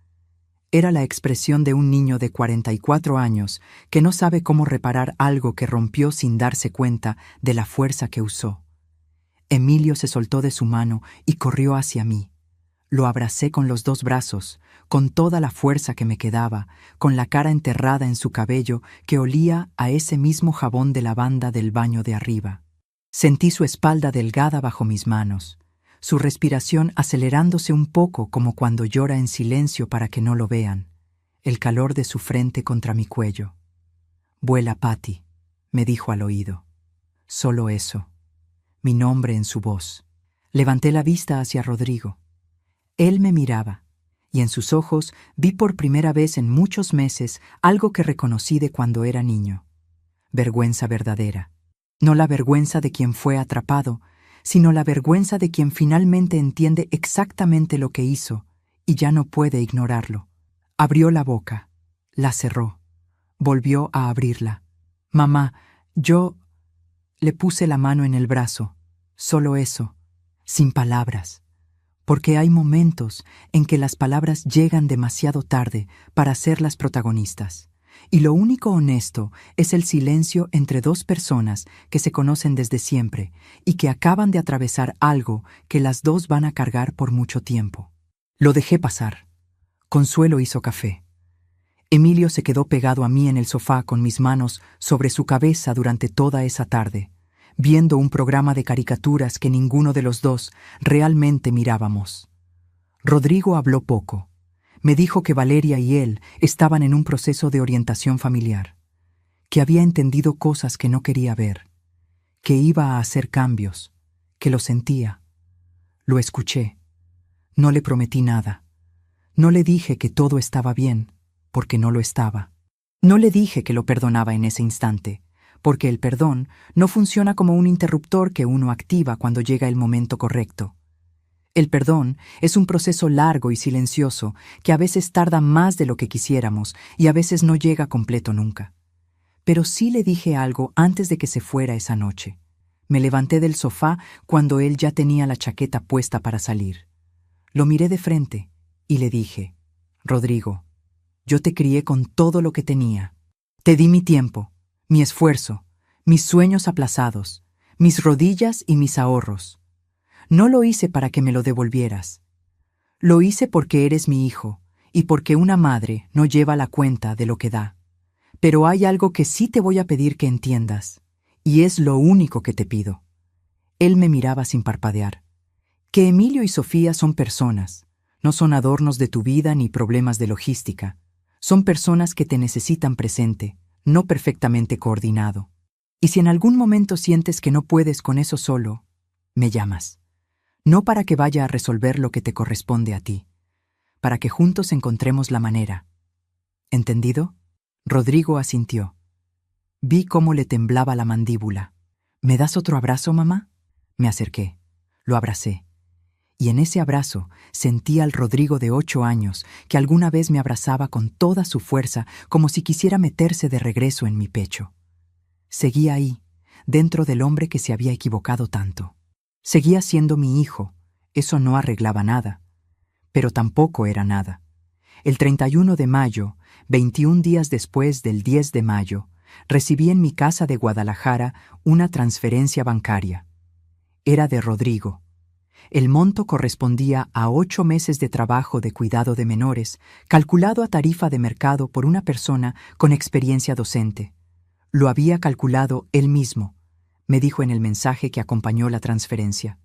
Era la expresión de un niño de 44 años que no sabe cómo reparar algo que rompió sin darse cuenta de la fuerza que usó. Emilio se soltó de su mano y corrió hacia mí. Lo abracé con los 2 brazos, con toda la fuerza que me quedaba, con la cara enterrada en su cabello que olía a ese mismo jabón de lavanda del baño de arriba. Sentí su espalda delgada bajo mis manos, su respiración acelerándose un poco como cuando llora en silencio para que no lo vean, el calor de su frente contra mi cuello. «Vuela, Patty», me dijo al oído. Solo eso. Mi nombre en su voz. Levanté la vista hacia Rodrigo. Él me miraba, y en sus ojos vi por primera vez en muchos meses algo que reconocí de cuando era niño. Vergüenza verdadera. No la vergüenza de quien fue atrapado, sino la vergüenza de quien finalmente entiende exactamente lo que hizo y ya no puede ignorarlo. Abrió la boca, la cerró, volvió a abrirla. «Mamá, yo…» Le puse la mano en el brazo, solo eso, sin palabras. Porque hay momentos en que las palabras llegan demasiado tarde para ser las protagonistas, y lo único honesto es el silencio entre 2 personas que se conocen desde siempre y que acaban de atravesar algo que las 2 van a cargar por mucho tiempo. Lo dejé pasar. Consuelo hizo café. Emilio se quedó pegado a mí en el sofá con mis manos sobre su cabeza durante toda esa tarde, viendo un programa de caricaturas que ninguno de los 2 realmente mirábamos. Rodrigo habló poco. Me dijo que Valeria y él estaban en un proceso de orientación familiar, que había entendido cosas que no quería ver, que iba a hacer cambios, que lo sentía. Lo escuché. No le prometí nada. No le dije que todo estaba bien, porque no lo estaba. No le dije que lo perdonaba en ese instante, porque el perdón no funciona como un interruptor que uno activa cuando llega el momento correcto. El perdón es un proceso largo y silencioso que a veces tarda más de lo que quisiéramos y a veces no llega completo nunca. Pero sí le dije algo antes de que se fuera esa noche. Me levanté del sofá cuando él ya tenía la chaqueta puesta para salir. Lo miré de frente y le dije: «Rodrigo, yo te crié con todo lo que tenía. Te di mi tiempo, mi esfuerzo, mis sueños aplazados, mis rodillas y mis ahorros. No lo hice para que me lo devolvieras. Lo hice porque eres mi hijo y porque una madre no lleva la cuenta de lo que da. Pero hay algo que sí te voy a pedir que entiendas, y es lo único que te pido». Él me miraba sin parpadear. Que Emilio y Sofía son personas, no son adornos de tu vida ni problemas de logística. Son personas que te necesitan presente, no perfectamente coordinado. Y si en algún momento sientes que no puedes con eso solo, me llamas. No para que vaya a resolver lo que te corresponde a ti, para que juntos encontremos la manera. ¿Entendido? Rodrigo asintió. Vi cómo le temblaba la mandíbula. ¿Me das otro abrazo, mamá? Me acerqué. Lo abracé. Y en ese abrazo sentí al Rodrigo de 8 años que alguna vez me abrazaba con toda su fuerza como si quisiera meterse de regreso en mi pecho. Seguía ahí, dentro del hombre que se había equivocado tanto. Seguía siendo mi hijo, eso no arreglaba nada, pero tampoco era nada. El 31 de mayo, 21 días después del 10 de mayo, recibí en mi casa de Guadalajara una transferencia bancaria. Era de Rodrigo. El monto correspondía a 8 meses de trabajo de cuidado de menores, calculado a tarifa de mercado por una persona con experiencia docente. Lo había calculado él mismo, me dijo en el mensaje que acompañó la transferencia.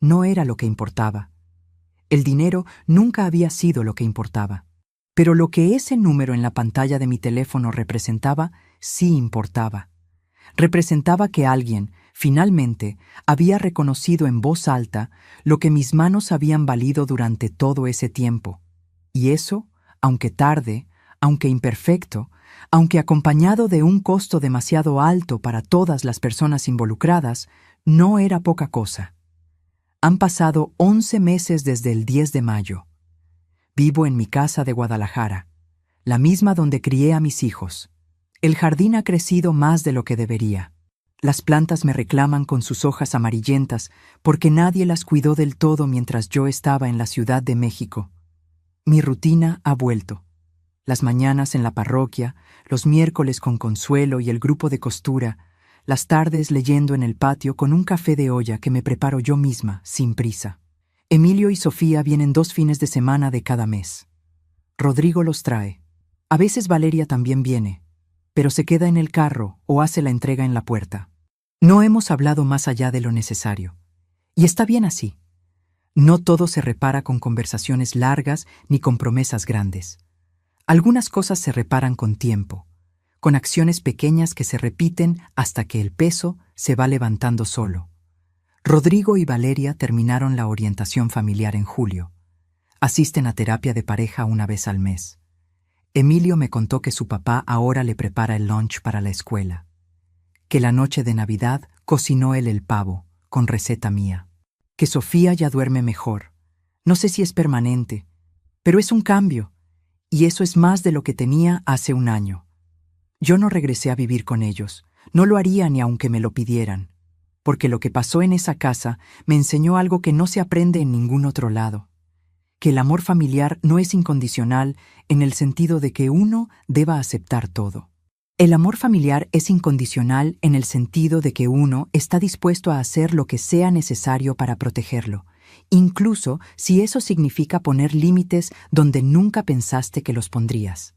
No era lo que importaba. El dinero nunca había sido lo que importaba. Pero lo que ese número en la pantalla de mi teléfono representaba, sí importaba. Representaba que alguien, finalmente, había reconocido en voz alta lo que mis manos habían valido durante todo ese tiempo. Y eso, aunque tarde, aunque imperfecto, aunque acompañado de un costo demasiado alto para todas las personas involucradas, no era poca cosa. Han pasado 11 meses desde el 10 de mayo. Vivo en mi casa de Guadalajara, la misma donde crié a mis hijos. El jardín ha crecido más de lo que debería. Las plantas me reclaman con sus hojas amarillentas porque nadie las cuidó del todo mientras yo estaba en la Ciudad de México. Mi rutina ha vuelto. Las mañanas en la parroquia, los miércoles con Consuelo y el grupo de costura, las tardes leyendo en el patio con un café de olla que me preparo yo misma, sin prisa. Emilio y Sofía vienen 2 fines de semana de cada mes. Rodrigo los trae. A veces Valeria también viene, pero se queda en el carro o hace la entrega en la puerta. No hemos hablado más allá de lo necesario. Y está bien así. No todo se repara con conversaciones largas ni con promesas grandes. Algunas cosas se reparan con tiempo, con acciones pequeñas que se repiten hasta que el peso se va levantando solo. Rodrigo y Valeria terminaron la orientación familiar en julio. Asisten a terapia de pareja una vez al mes. Emilio me contó que su papá ahora le prepara el lunch para la escuela. Que la noche de Navidad cocinó él el pavo, con receta mía. Que Sofía ya duerme mejor. No sé si es permanente, pero es un cambio, y eso es más de lo que tenía hace un año. Yo no regresé a vivir con ellos, no lo haría ni aunque me lo pidieran, porque lo que pasó en esa casa me enseñó algo que no se aprende en ningún otro lado. Que el amor familiar no es incondicional en el sentido de que uno deba aceptar todo. El amor familiar es incondicional en el sentido de que uno está dispuesto a hacer lo que sea necesario para protegerlo, incluso si eso significa poner límites donde nunca pensaste que los pondrías.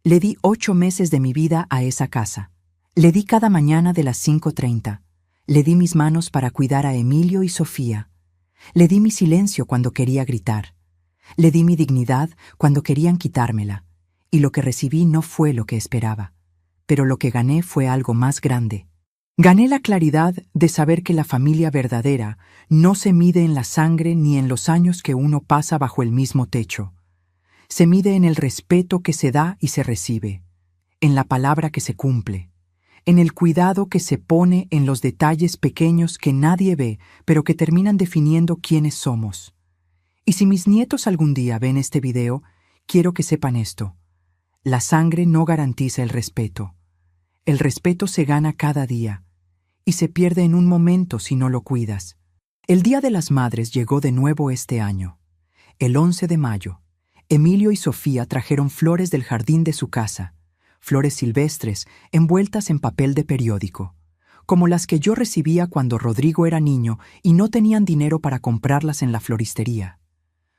Le di 8 meses de mi vida a esa casa. Le di cada mañana de las 5:30. Le di mis manos para cuidar a Emilio y Sofía. Le di mi silencio cuando quería gritar. Le di mi dignidad cuando querían quitármela. Y lo que recibí no fue lo que esperaba. Pero lo que gané fue algo más grande. Gané la claridad de saber que la familia verdadera no se mide en la sangre ni en los años que uno pasa bajo el mismo techo. Se mide en el respeto que se da y se recibe, en la palabra que se cumple, en el cuidado que se pone en los detalles pequeños que nadie ve, pero que terminan definiendo quiénes somos. Y si mis nietos algún día ven este video, quiero que sepan esto. La sangre no garantiza el respeto. El respeto se gana cada día y se pierde en un momento si no lo cuidas. El Día de las Madres llegó de nuevo este año. El 11 de mayo, Emilio y Sofía trajeron flores del jardín de su casa, flores silvestres envueltas en papel de periódico, como las que yo recibía cuando Rodrigo era niño y no tenían dinero para comprarlas en la floristería.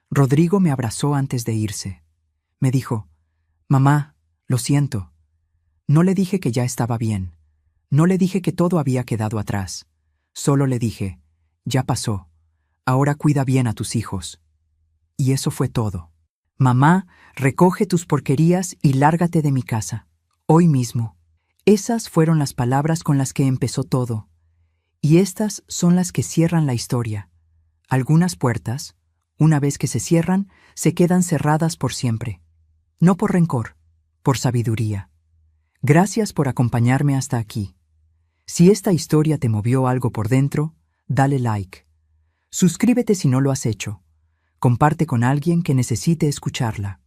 Rodrigo me abrazó antes de irse. Me dijo, «Mamá, lo siento». No le dije que ya estaba bien. No le dije que todo había quedado atrás. Solo le dije, «Ya pasó. Ahora cuida bien a tus hijos». Y eso fue todo. «Mamá, recoge tus porquerías y lárgate de mi casa. Hoy mismo». Esas fueron las palabras con las que empezó todo. Y estas son las que cierran la historia. Algunas puertas, una vez que se cierran, se quedan cerradas por siempre. No por rencor, por sabiduría. Gracias por acompañarme hasta aquí. Si esta historia te movió algo por dentro, dale like. Suscríbete si no lo has hecho. Comparte con alguien que necesite escucharla.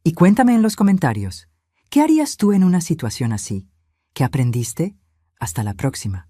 Y cuéntame en los comentarios, ¿qué harías tú en una situación así? ¿Qué aprendiste? Hasta la próxima.